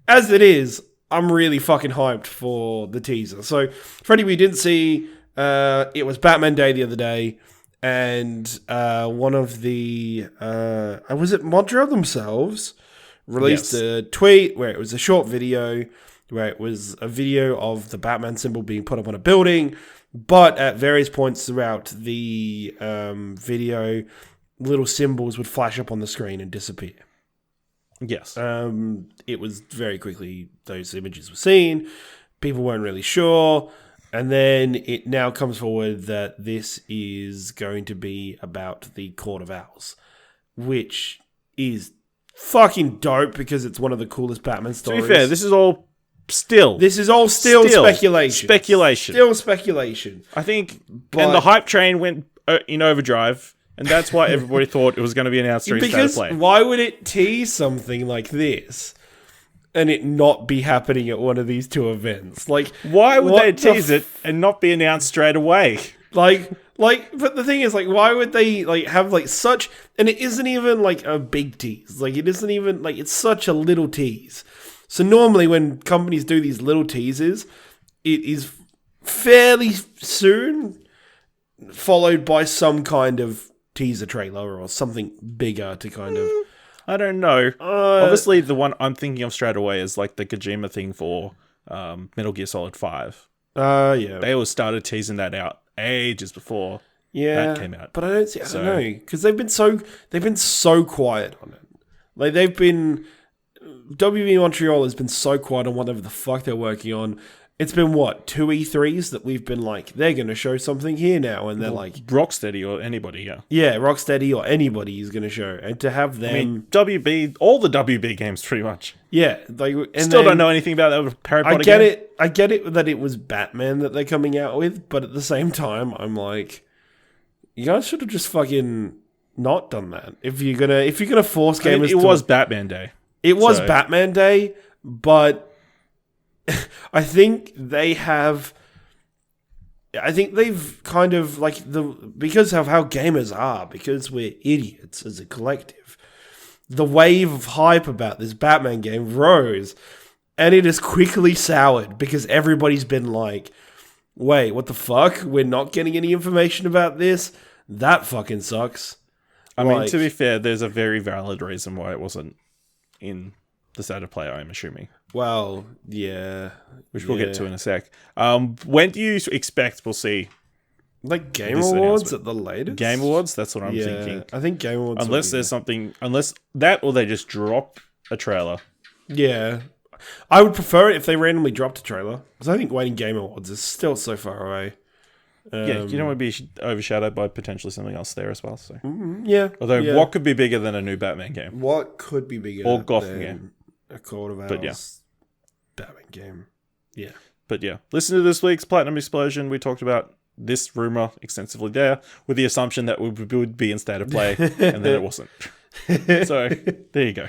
as it is, I'm really fucking hyped for the teaser. So, for anybody who didn't see, it was Batman Day the other day, and one of the was it Montreal themselves released a tweet where it was a short video where it was a video of the Batman symbol being put up on a building, but at various points throughout the video, little symbols would flash up on the screen and disappear. Yes. It was very quickly, those images were seen. People weren't really sure. And then it now comes forward that this is going to be about the Court of Owls, which is fucking dope because it's one of the coolest Batman stories. To be fair, this is all still speculation. Speculation. Still speculation. I think, and the hype train went in overdrive, and that's why everybody thought it was going to be announced during State of Play. Why would it tease something like this and it not be happening at one of these two events? Like, why would they tease it and not be announced straight away? But the thing is, like, why would they, like, have, like, such... And it isn't even, like, a big tease. Like, it isn't even... Like, it's such a little tease. So normally when companies do these little teases, it is fairly soon followed by some kind of teaser trailer or something bigger to kind of... I don't know. Obviously, the one I'm thinking of straight away is, like, the Kojima thing for Metal Gear Solid 5. Yeah. They all started teasing that out ages before that came out. But I don't know, because they've been so quiet on it. Like WB Montreal has been so quiet on whatever the fuck they're working on. It's been what, 2 E3s that we've been like, they're going to show something here now, and they're like Rocksteady or anybody, Rocksteady or anybody is going to show, and to have them, I mean, WB, all the WB games pretty much. Yeah, still don't know anything about that Harry Potter game. I get it that it was Batman that they're coming out with, but at the same time, I'm like, you guys should have just fucking not done that. If you're gonna force gamers, it was Batman Day. It was Batman Day, but I think they've kind of because of how gamers are, because we're idiots as a collective, the wave of hype about this Batman game rose, and it has quickly soured because everybody's been like, wait, what the fuck? We're not getting any information about this? That fucking sucks. I mean, to be fair, there's a very valid reason why it wasn't in the State of Play, I'm assuming. Well, yeah. Which we'll get to in a sec. When do you expect we'll see? Like Game Awards at the latest? Game Awards? That's what I'm thinking. I think Game Awards. Unless there's something... Unless that or they just drop a trailer. Yeah. I would prefer it if they randomly dropped a trailer. Because I think waiting Game Awards is still so far away. Yeah, you don't want to be overshadowed by potentially something else there as well. So yeah. Although, what could be bigger than a new Batman game? What could be bigger or Gotham game? A Court of Owls Batman game. Yeah. But yeah, listen to this week's Platinum Explosion. We talked about this rumor extensively there, with the assumption that we would be in State of Play, and then it wasn't. So there you go.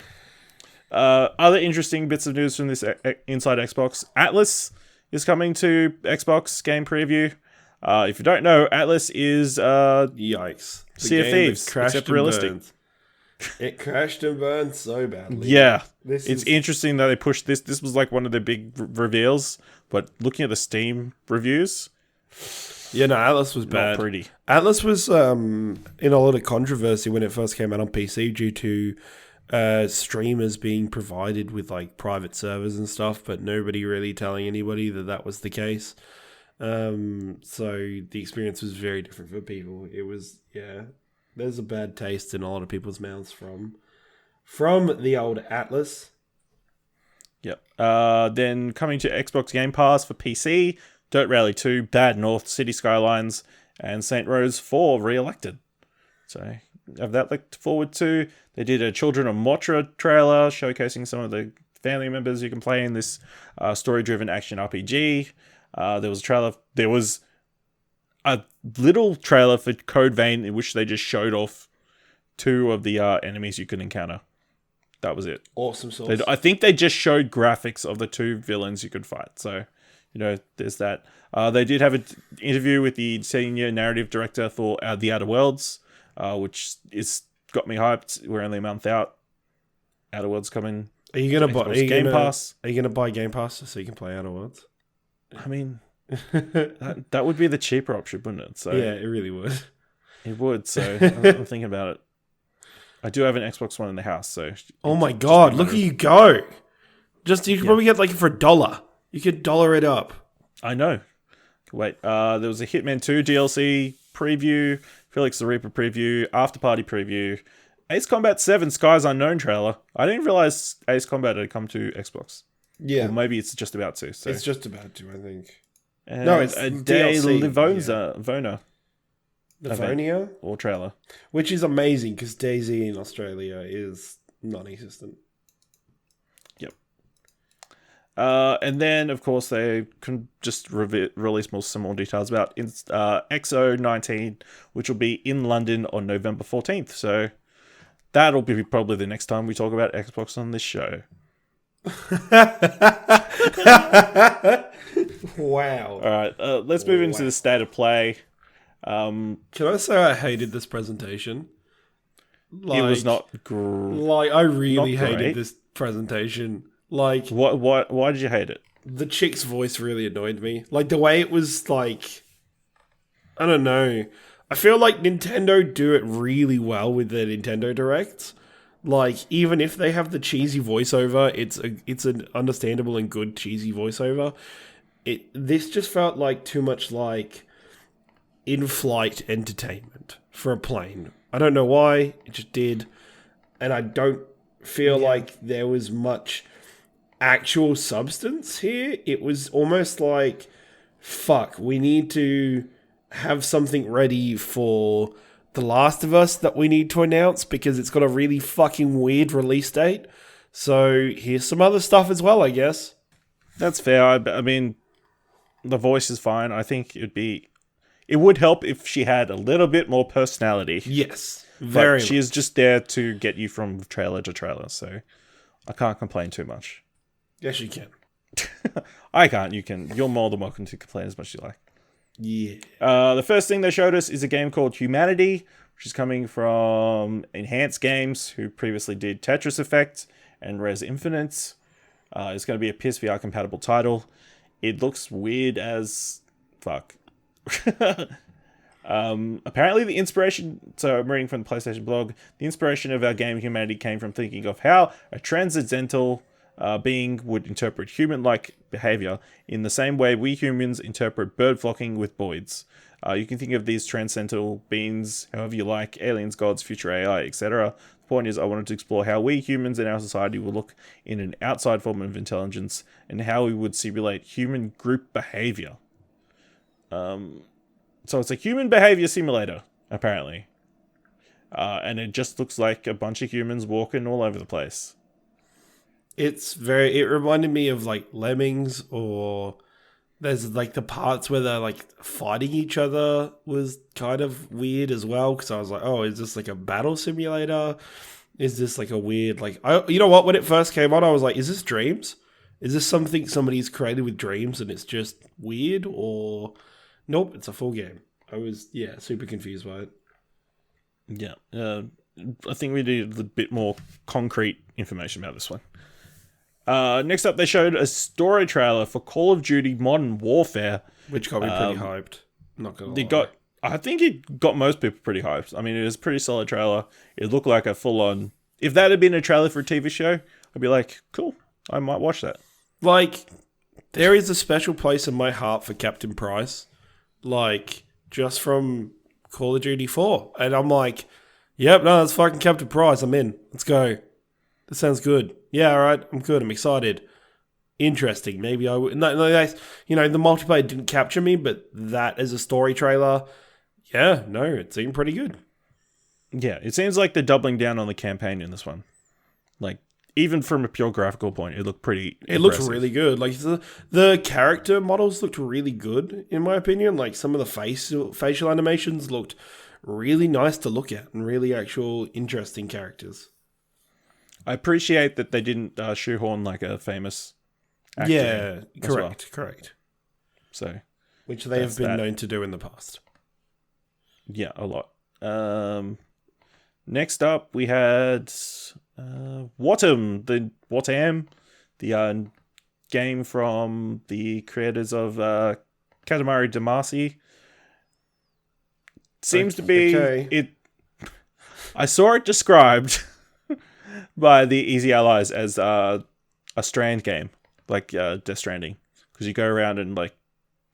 Other interesting bits of news from this Inside Xbox: Atlas is coming to Xbox Game Preview. If you don't know, Atlas is yikes. Sea of Thieves, except realistic. It crashed and burned so badly. Yeah, it's interesting that they pushed this. This was like one of the big reveals, but looking at the Steam reviews, yeah, no, Atlas was bad. Not pretty. Atlas was in a lot of controversy when it first came out on PC due to streamers being provided with like private servers and stuff, but nobody really telling anybody that was the case. So the experience was very different for people. It was, there's a bad taste in a lot of people's mouths from the old Atlas. Yep. Then coming to Xbox Game Pass for PC, Dirt Rally 2, Bad North, City Skylines, and Saint Rose 4 re-elected. So have that looked forward to. They did a Children of Motra trailer showcasing some of the family members you can play in this story-driven action RPG. There was a trailer. There was a little trailer for Code Vein in which they just showed off 2 of the enemies you could encounter. That was it. Awesome sauce. I think they just showed graphics of the 2 villains you could fight. So, there's that. They did have an interview with the senior narrative director for The Outer Worlds, which got me hyped. We're only a month out. Outer Worlds coming. Are you gonna buy Game Pass? Are you gonna buy Game Pass so you can play Outer Worlds? I mean, that would be the cheaper option, wouldn't it? So yeah, it really would. It would. So I'm thinking about it. I do have an Xbox One in the house, so. Oh my god! Look at you go! You could probably get like for $1. You could dollar it up. I know. Wait, there was a Hitman 2 DLC preview, Felix the Reaper preview, After Party preview, Ace Combat 7 Skies Unknown trailer. I didn't realize Ace Combat had come to Xbox. Yeah. Or maybe it's just about to. So. It's just about to, I think. And no, it's a DLC. Vona. Livonia? Or trailer. Which is amazing because DayZ in Australia is non-existent. Yep. And then, of course, they can just release some more details about XO19, which will be in London on November 14th. So that'll be probably the next time we talk about Xbox on this show. Wow. All right, let's move into the state of play. Can I say I hated this presentation? It was not I really hated this presentation. Like, why did you hate it? The chick's voice really annoyed me. Like, the way it was, like, I don't know. I feel like Nintendo do it really well with their Nintendo Directs. Like, even if they have the cheesy voiceover, it's an understandable and good cheesy voiceover. This just felt like too much like in-flight entertainment for a plane. I don't know why, it just did. And I don't feel like there was much actual substance here. It was almost like, fuck, we need to have something ready for The Last of Us that we need to announce because it's got a really fucking weird release date. So here's some other stuff as well, I guess. That's fair. I mean, the voice is fine. I think it would help if she had a little bit more personality. Yes, very. But she is just there to get you from trailer to trailer, so I can't complain too much. Yes, you can. I can't. You can. You're more than welcome to complain as much as you like. Yeah. The first thing they showed us is a game called Humanity, which is coming from Enhanced Games, who previously did Tetris Effect and Res Infinite. It's going to be a PSVR compatible title. It looks weird as fuck. Apparently the inspiration, so I'm reading from the PlayStation blog, the inspiration of our game Humanity came from thinking of how a transcendental being would interpret human-like behavior in the same way we humans interpret bird flocking with boids. You can think of these transcendental beings however you like, aliens, gods, future AI, etc. The point is I wanted to explore how we humans in our society will look in an outside form of intelligence and how we would simulate human group behavior. So it's a human behavior simulator, apparently. And it just looks like a bunch of humans walking all over the place. It reminded me of like Lemmings, or there's like the parts where they're like fighting each other was kind of weird as well. Cause I was like, oh, is this like a battle simulator? Is this like a weird, like, you know what? When it first came on, I was like, is this Dreams? Is this something somebody's created with Dreams and it's just weird, or nope, it's a full game. I was, super confused by it. Yeah. I think we need a bit more concrete information about this one. Next up, they showed a story trailer for Call of Duty Modern Warfare. Which got me pretty hyped. Not gonna lie. I think it got most people pretty hyped. I mean, it was a pretty solid trailer. It looked like a full-on... If that had been a trailer for a TV show, I'd be like, cool, I might watch that. Like, there is a special place in my heart for Captain Price. Like, just from Call of Duty 4. And I'm like, yep, no, that's fucking Captain Price. I'm in. Let's go. That sounds good. Yeah, all right. I'm good. I'm excited. Interesting. Maybe I would. No, the multiplayer didn't capture me, but that as a story trailer, yeah, no, it seemed pretty good. Yeah, it seems like they're doubling down on the campaign in this one. Like, even from a pure graphical point, it looked pretty impressive. It looked really good. Like, the character models looked really good, in my opinion. Like, some of the facial animations looked really nice to look at and really actual interesting characters. I appreciate that they didn't shoehorn like a famous actor. Yeah, correct, Well. correct. So, which they have been known to do in the past. Yeah, a lot. Next up, we had Wattam, the game from the creators of Katamari Damacy. Seems to be it. I saw it described by the Easy Allies as a Strand game, like Death Stranding, because you go around and like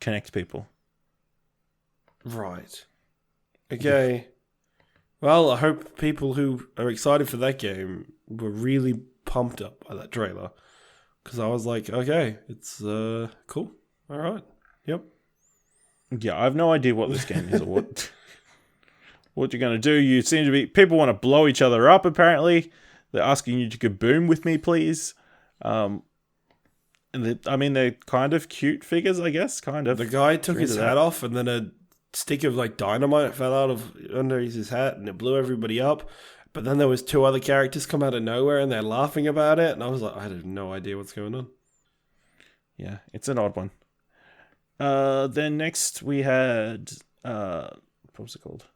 connect people. Right. Okay. Well, I hope people who are excited for that game were really pumped up by that trailer, because I was like, okay, it's cool. All right. Yep. Yeah, I have no idea what this game is or what you're going to do. You seem to be... People want to blow each other up, apparently. They're asking you to kaboom with me, please. And they're kind of cute figures, I guess. Kind of. The guy took his hat off, and then a stick of like dynamite fell out of under his hat, and it blew everybody up. But then there was 2 other characters come out of nowhere, and they're laughing about it. And I was like, I had no idea what's going on. Yeah, it's an odd one. Then next we had... what was it called?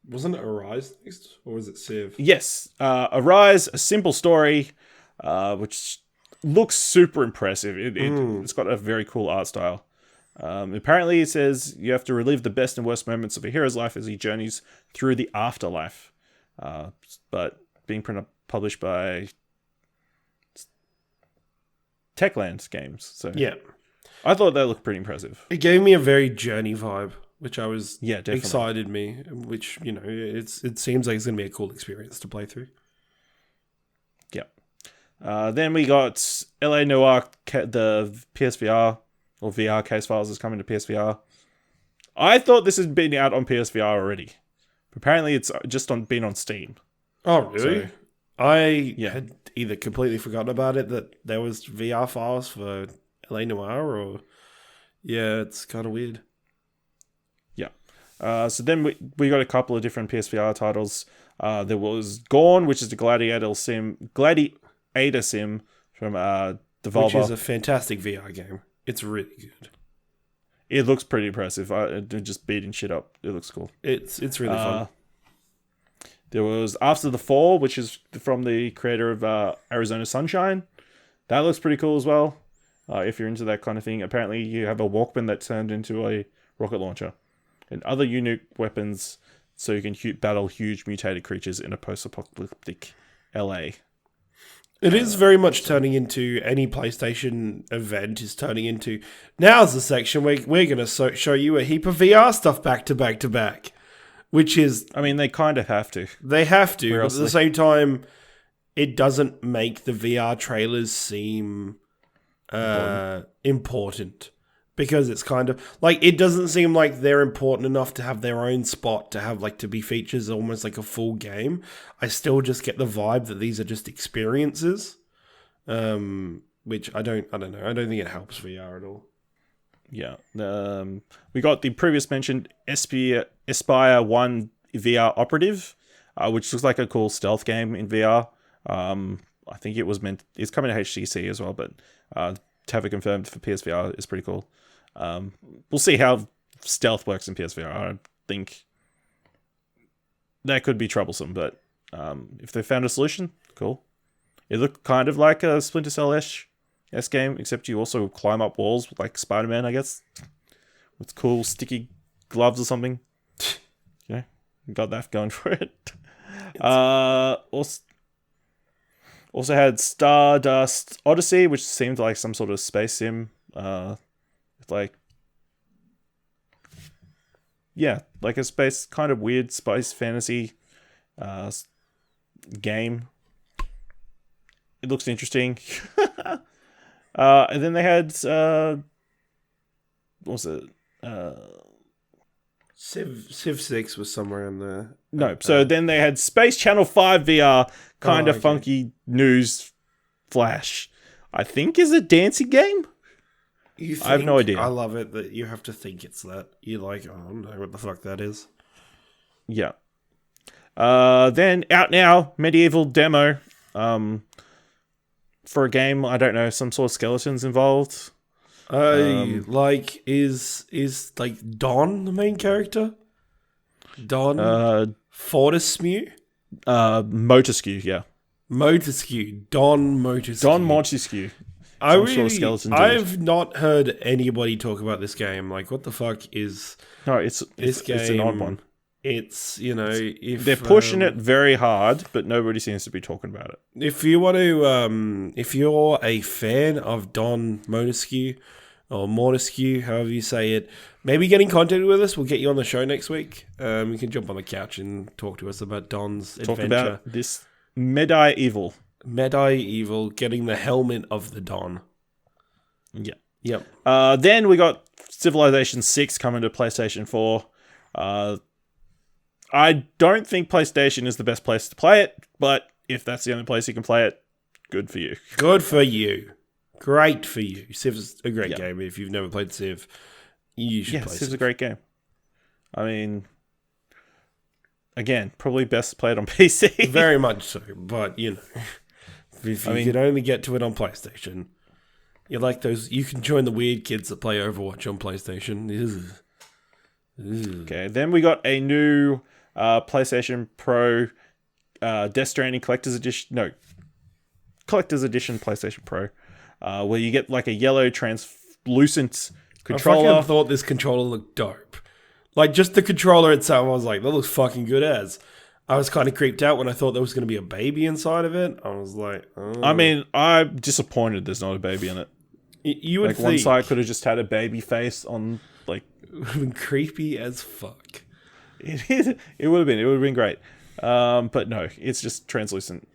Wasn't it Arise next? Or was it Civ? Yes. Arise, a simple story, which looks super impressive. It's got a very cool art style. Apparently it says you have to relive the best and worst moments of a hero's life as he journeys through the afterlife. But being published by Techland Games. So yeah. I thought that looked pretty impressive. It gave me a very Journey vibe, which I was definitely. which, you know, it seems like it's going to be a cool experience to play through. Yeah. Then we got LA Noire, the PSVR or VR case files is coming to PSVR. I thought this had been out on PSVR already. Apparently it's just been on Steam. Oh, really? So, I had either completely forgotten about it, that there was VR files for LA Noire, or... Yeah, it's kind of weird. Yeah. So then we got a couple of different PSVR titles. There was Gorn, which is the gladiator sim from Devolver. Which is a fantastic VR game. It's really good. It looks pretty impressive. They're just beating shit up. It looks cool. It's really fun. There was After the Fall, which is from the creator of Arizona Sunshine. That looks pretty cool as well. If you're into that kind of thing. Apparently you have a Walkman that turned into a rocket launcher. And other unique weapons so you can battle huge mutated creatures in a post-apocalyptic LA. It is very much turning into any PlayStation event is turning into. Now's the section where we're going to show you a heap of VR stuff back to back to back. Which is... I mean, they kind of have to. They have to. But at the same time, it doesn't make the VR trailers seem important. Because it's kind of... Like, it doesn't seem like they're important enough to have their own spot, to have, like, to be features almost like a full game. I still just get the vibe that these are just experiences. Which I don't know. I don't think it helps VR at all. Yeah. We got the previous mentioned Aspire 1 VR Operative, which looks like a cool stealth game in VR. I think it's coming to HTC as well, but to have it confirmed for PSVR is pretty cool. We'll see how stealth works in PSVR. I think that could be troublesome, but if they found a solution, cool. It looked kind of like a Splinter Cell-ish game, except you also climb up walls like Spider-Man, I guess, with cool sticky gloves or something. Yeah, got that going for it. Also had Stardust Odyssey, which seemed like some sort of space sim. Like a space, kind of weird space fantasy game. It looks interesting. And then they had what was it? Civ 6 was somewhere in there. No, so then they had Space Channel 5 VR, kind of funky news flash. I think is a dancing game. I have no idea. I love it that you have to think it's that. You're like, oh, I don't know what the fuck that is. Yeah. Then out now, Medieval demo. For a game, I don't know, some sort of skeletons involved. Like is like Don the main character? Don Fortescue? Montesquieu, yeah. Montesquieu. Don Montesquieu. Don Montesquieu. I've not heard anybody talk about this game. Like, what the fuck is this game? It's an odd one. It's, if they're pushing it very hard, but nobody seems to be talking about it. If you want to, if you're a fan of Don Montesquieu or Montesquieu, however you say it, maybe get in contact with us. We'll get you on the show next week. You can jump on the couch and talk to us about Don's adventure. About this medieval, getting the helmet of the Don. Yeah. Yep. Then we got Civilization 6 coming to PlayStation 4. I don't think PlayStation is the best place to play it, but if that's the only place you can play it, good for you. Good for you. Great for you. Civ's a great game. If you've never played Civ, you should play Civ. Civ's a great game. I mean, again, probably best played on PC. Very much so, but if you could only get to it on PlayStation, you're like those. You can join the weird kids that play Overwatch on PlayStation. Okay, then we got a new PlayStation Pro Death Stranding Collector's Edition. No, Collector's Edition PlayStation Pro, where you get like a yellow translucent controller. I fucking thought this controller looked dope. Like, just the controller itself, I was like, that looks fucking good as. I was kind of creeped out when I thought there was going to be a baby inside of it. I was like, oh. I mean, I'm disappointed there's not a baby in it. You would think. One side could have just had a baby face on, like... It would have been creepy as fuck. It would have been. It would have been great. But no, it's just translucent.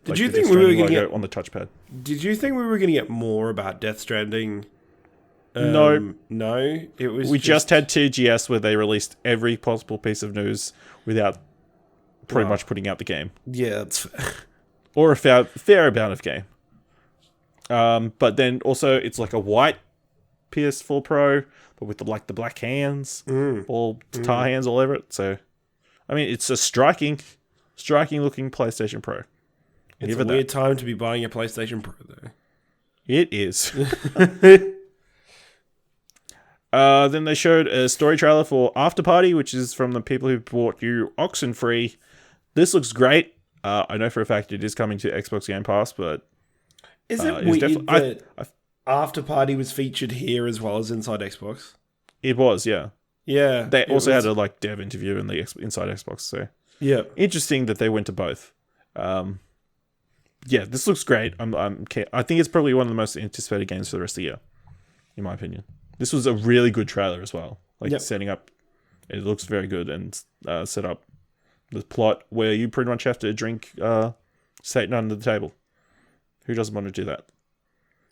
Did you think we were going to get... on the touchpad? Did you think we were going to get more about Death Stranding? No. No? It was We just had TGS where they released every possible piece of news without pretty much putting out the game. Yeah, that's fair. Or a fair amount of game. But then also it's like a white PS4 Pro, but with the black hands, all guitar hands all over it. So, I mean, it's a striking looking PlayStation Pro. It's a weird time to be buying a PlayStation Pro, though. It is. Then they showed a story trailer for After Party, which is from the people who bought you Oxenfree. This looks great. I know for a fact it is coming to Xbox Game Pass, but... Is it weird that After Party was featured here as well as inside Xbox? It was, yeah. Yeah. They also had a dev interview in the inside Xbox, so... Yeah. Interesting that they went to both. Yeah, this looks great. I think it's probably one of the most anticipated games for the rest of the year, in my opinion. This was a really good trailer as well. Setting up, it looks very good and set up the plot where you pretty much have to drink Satan under the table. Who doesn't want to do that?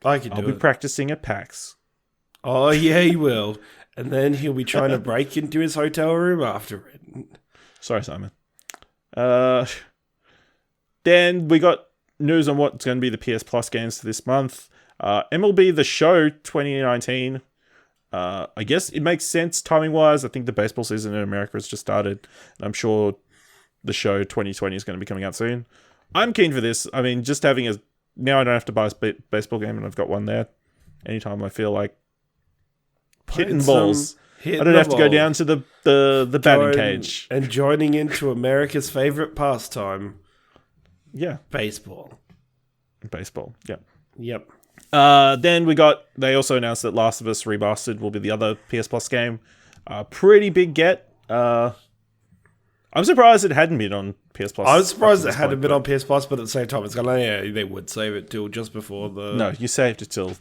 I'll be practicing at PAX. Oh, yeah, he will. And then he'll be trying to break into his hotel room after it. Sorry, Simon. Then we got news on what's going to be the PS Plus games for this month. MLB The Show 2019. I guess it makes sense timing-wise. I think the baseball season in America has just started. And I'm sure The Show 2020 is going to be coming out soon. I'm keen for this. I mean, just having now I don't have to buy a baseball game and I've got one there. Anytime I feel like hitting balls. I don't have to go down to the batting cage. And joining into America's favorite pastime. Yeah. Baseball, yeah. Yep. Then they also announced that Last of Us Remastered will be the other PS Plus game. Pretty big get. I'm surprised it hadn't been on PS Plus. I was surprised it hadn't been on PS Plus, but at the same time, it's they would save it till just before the... No, you saved it till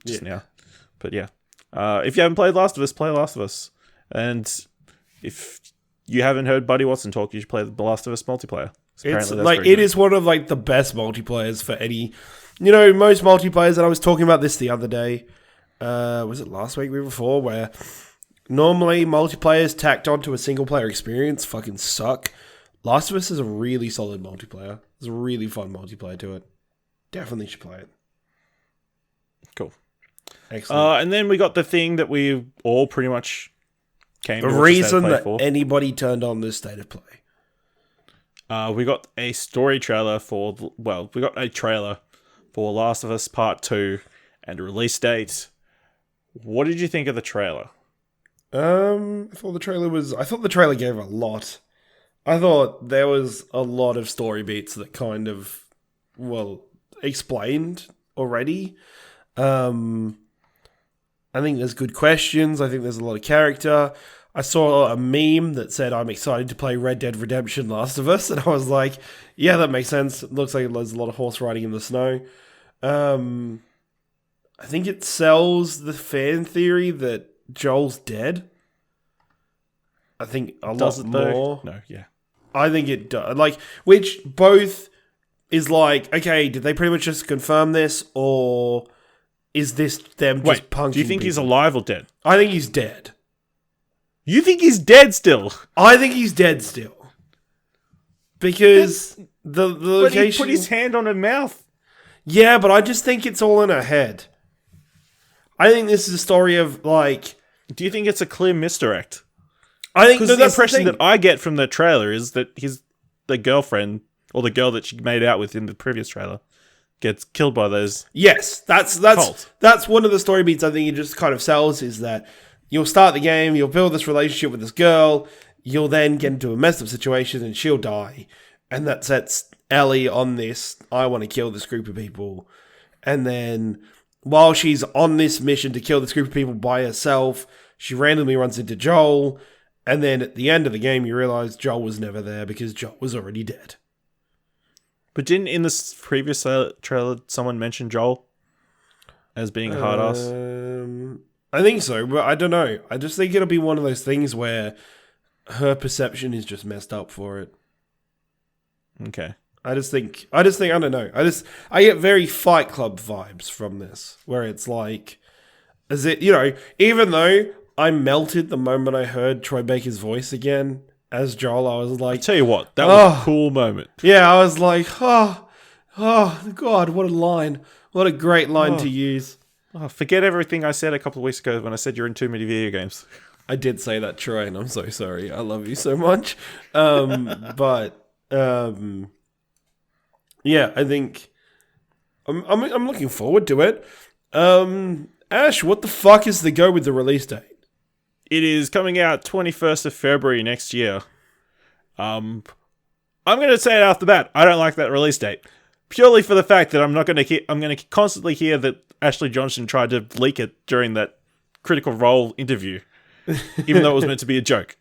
just now. But yeah. If you haven't played Last of Us, play Last of Us. And if you haven't heard Buddy Watson talk, you should play the Last of Us multiplayer. It's it is one of the best multiplayers for any... most multiplayers, and I was talking about this the other day. Was it last week, week before, where normally multiplayers tacked onto a single player experience fucking suck. Last of Us is a really solid multiplayer. There's a really fun multiplayer to it. Definitely should play it. Cool. Excellent. And then we got the thing that we all pretty much came to the reason that anybody turned on this State of Play. We got a story trailer we got a trailer for Last of Us Part 2 and a release date. What did you think of the trailer? I thought the trailer gave a lot. I thought there was a lot of story beats that kind of, explained already. I think there's good questions. I think there's a lot of character. I saw a meme that said, I'm excited to play Red Dead Redemption Last of Us. And I was like, yeah, that makes sense. It looks like there's a lot of horse riding in the snow. I think it sells the fan theory that Joel's dead. I think a lot more. No, yeah. I think it does. Which both is okay, did they pretty much just confirm this, or is this them just punking do you think people? He's alive or dead? I think he's dead. You think he's dead still? I think he's dead still. Because the location... But he put his hand on her mouth. Yeah, but I just think it's all in her head. I think this is a story of, Do you think it's a clear misdirect? I think because the impression that I get from the trailer is that the girlfriend, or the girl that she made out with in the previous trailer, gets killed by those. Yes, that's one of the story beats I think it just kind of sells, is that you'll start the game, you'll build this relationship with this girl, you'll then get into a messed up situation and she'll die. And that sets Ellie on this, I want to kill this group of people. And then while she's on this mission to kill this group of people by herself, she randomly runs into Joel. And then at the end of the game, you realize Joel was never there because Joel was already dead. But didn't in this previous trailer someone mention Joel as being a hard ass? I think so, but I don't know. I just think it'll be one of those things where her perception is just messed up for it. Okay. I don't know. I get very Fight Club vibes from this, where it's is it, even though I melted the moment I heard Troy Baker's voice again as Joel, I was like... I tell you what, that was a cool moment. Yeah, I was like, oh, God, what a line. What a great line to use. Oh, forget everything I said a couple of weeks ago when I said you're in too many video games. I did say that, Troy, and I'm so sorry. I love you so much. Yeah, I think I'm looking forward to it. Ash, what the fuck is the go with the release date? It is coming out 21st of February next year. I'm going to say it off the bat. I don't like that release date. Purely for the fact that I'm going to constantly hear that Ashley Johnson tried to leak it during that Critical Role interview, even though it was meant to be a joke.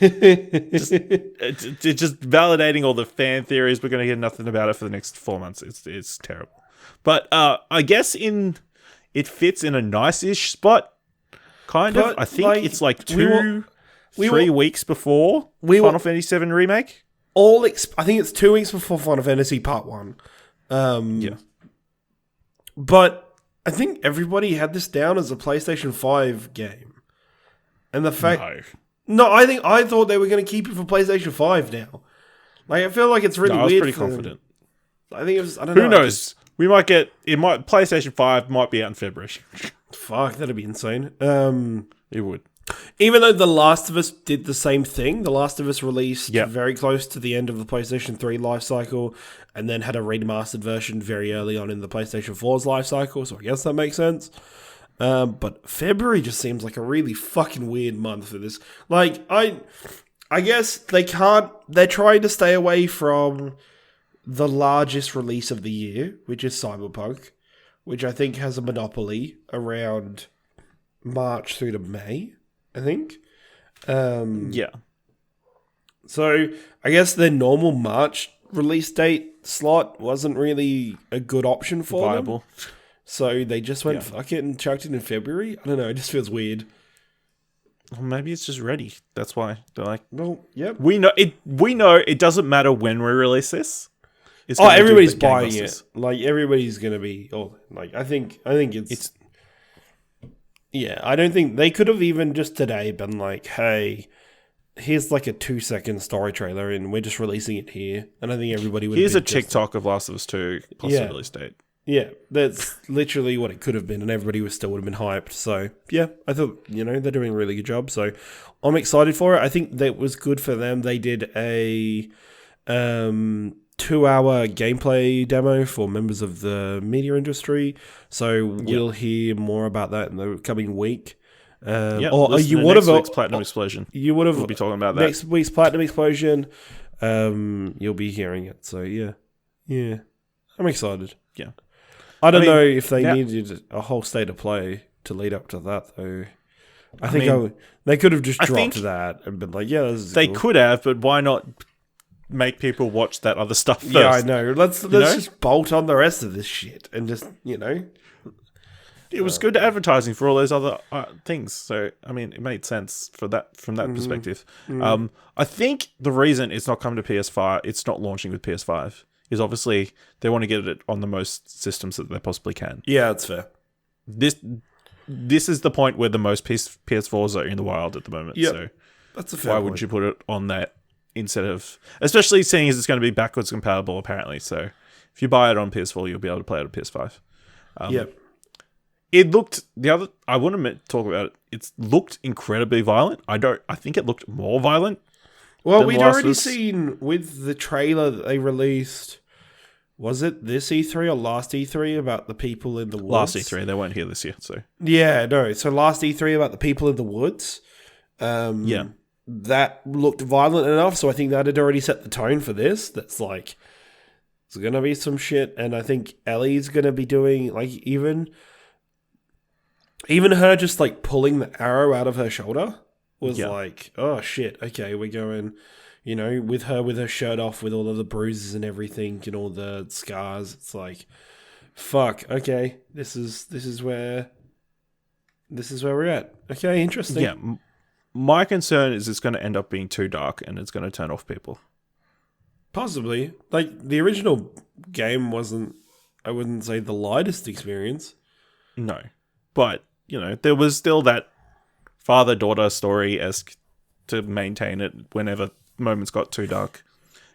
It's just validating all the fan theories. We're going to hear nothing about it for the next 4 months. It's terrible. But I guess it fits in a nice-ish spot. Kind of. I think it's 3 weeks before Final Fantasy VII Remake. I think it's 2 weeks before Final Fantasy Part 1. Yeah. But I think everybody had this down as a PlayStation 5 game. And the fact... No, I thought they were going to keep it for PlayStation 5 now. I feel like it's really weird. I was pretty confident. I think it was... I don't know. Who knows? PlayStation 5 might be out in February. Fuck, that'd be insane. It would. Even though The Last of Us did the same thing, The Last of Us released very close to the end of the PlayStation 3 life cycle, and then had a remastered version very early on in the PlayStation 4's life cycle, so I guess that makes sense. But February just seems like a really fucking weird month for this. I guess they're trying to stay away from the largest release of the year, which is Cyberpunk, which I think has a monopoly around March through to May, I think. Yeah. So I guess their normal March release date slot wasn't really a good option for them. So they just went fuck it and chucked it in February. I don't know. It just feels weird. Well, maybe it's just ready. That's why they're like, well, yep. We know it doesn't matter when we release this. Everybody's buying it. Everybody's gonna be. I think it's. Yeah, I don't think they could have even just today been like, "Hey, here's a 2-second story trailer, and we're just releasing it here." And I think everybody would. Here's a TikTok of Last of Us 2 possible release date. Yeah, that's literally what it could have been, and everybody would have been hyped. So yeah, I thought they're doing a really good job. So I'm excited for it. I think that was good for them. They did a 2-hour gameplay demo for members of the media industry. So we'll hear more about that in the coming week. Or you would have next week's Platinum Explosion. You would have we'll be talking about that next week's Platinum Explosion. You'll be hearing it. So yeah, I'm excited. Yeah, I don't know if they needed a whole state of play to lead up to that though. I think they could have just dropped that and been like, they could have, but why not make people watch that other stuff first? Yeah, I know. Let's just bolt on the rest of this shit and just It was good advertising for all those other things. So, I mean, it made sense from that perspective. I think the reason it's not coming to PS5, it's not launching with PS5, is obviously they want to get it on the most systems that they possibly can. Yeah, that's fair. This is the point where the most PS4s are in the wild at the moment. Yep. So that's a fair why point. would you put it on that instead of... Especially seeing as it's going to be backwards compatible, apparently. So if you buy it on PS4, you'll be able to play it on PS5. Yep. It looked I wouldn't meant to talk about it. It looked incredibly violent. I think it looked more violent. Well, we'd already seen with the trailer that they released. Was it this E3 or last E3 about the people in the woods? Last E3, they weren't here this year, so yeah, no. So last E3 about the people in the woods. That looked violent enough. So I think that had already set the tone for this. That's like it's gonna be some shit, and I think Ellie's gonna be doing like even her just like pulling the arrow out of her shoulder was like, oh shit, okay, we're going, with her shirt off with all of the bruises and everything and all the scars. It's like, fuck, okay, this is where we're at. Okay, interesting. Yeah, my concern is it's going to end up being too dark and it's going to turn off people. Possibly. Like, the original game wasn't, I wouldn't say, the lightest experience. No. But, there was still that father-daughter story-esque to maintain it whenever moments got too dark.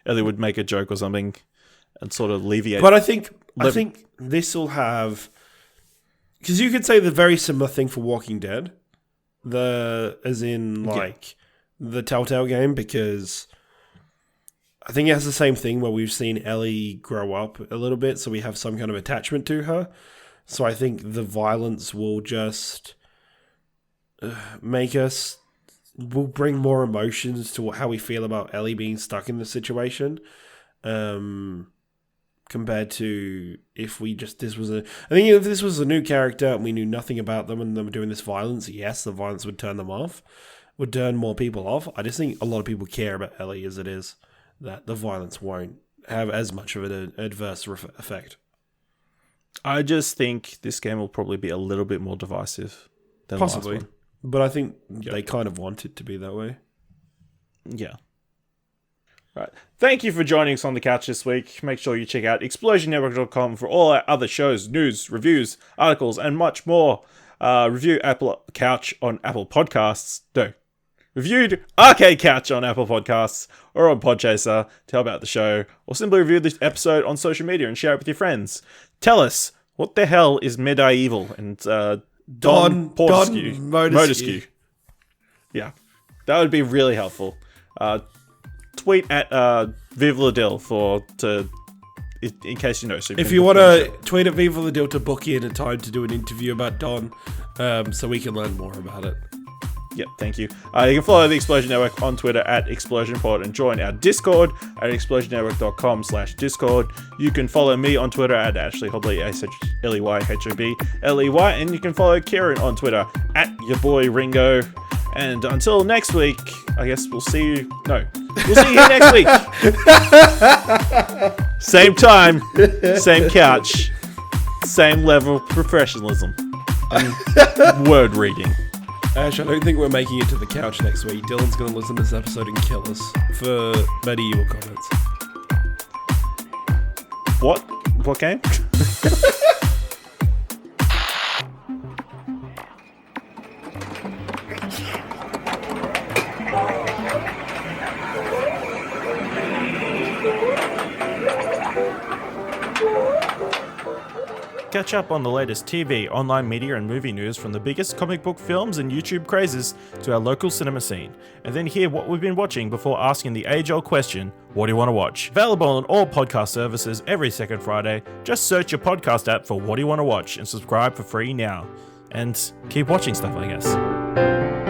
Ellie would make a joke or something and sort of alleviate... But I think this will have... Because you could say the very similar thing for Walking Dead. The Telltale game, because... I think it has the same thing where we've seen Ellie grow up a little bit, so we have some kind of attachment to her. So I think the violence will just will bring more emotions to how we feel about Ellie being stuck in the situation, compared to if we just I think if this was a new character and we knew nothing about them and they were doing this violence, yes, the violence would turn them off, would turn more people off. I just think a lot of people care about Ellie as it is, that the violence won't have as much of an adverse effect. I just think this game will probably be a little bit more divisive than possibly, the last one. But I think they kind of want it to be that way. Yeah. Right. Thank you for joining us on the couch this week. Make sure you check out explosionnetwork.com for all our other shows, news, reviews, articles, and much more. Review Apple Couch on Apple Podcasts. No. Reviewed Arcade Couch on Apple Podcasts or on Podchaser to help out the show, or simply review this episode on social media and share it with your friends. Tell us, what the hell is medieval? And Don Motorskew. Yeah, that would be really helpful. Tweet at Viva La Dill in case you know. So if you want to tweet at Viva La Dill to book in a time to do an interview about Don, so we can learn more about it. Yep, thank you. You can follow the Explosion Network on Twitter at ExplosionPod and join our Discord at explosionnetwork.com/Discord. You can follow me on Twitter at Ashley Hobley, AShleyHobley, and you can follow Ciaran on Twitter at your boy Ringo. And until next week, I guess we'll see you. No, we'll see you next week. Same time, same couch, same level of professionalism and word reading. Ash, I don't think we're making it to the couch next week. Dylan's going to listen to this episode and kill us for medieval comments. What? What game? Catch up on the latest TV, online media and movie news from the biggest comic book films and YouTube crazes to our local cinema scene. And then hear what we've been watching before asking the age-old question, what do you want to watch? Available on all podcast services every second Friday. Just search your podcast app for What Do You Want to Watch and subscribe for free now. And keep watching stuff, I guess.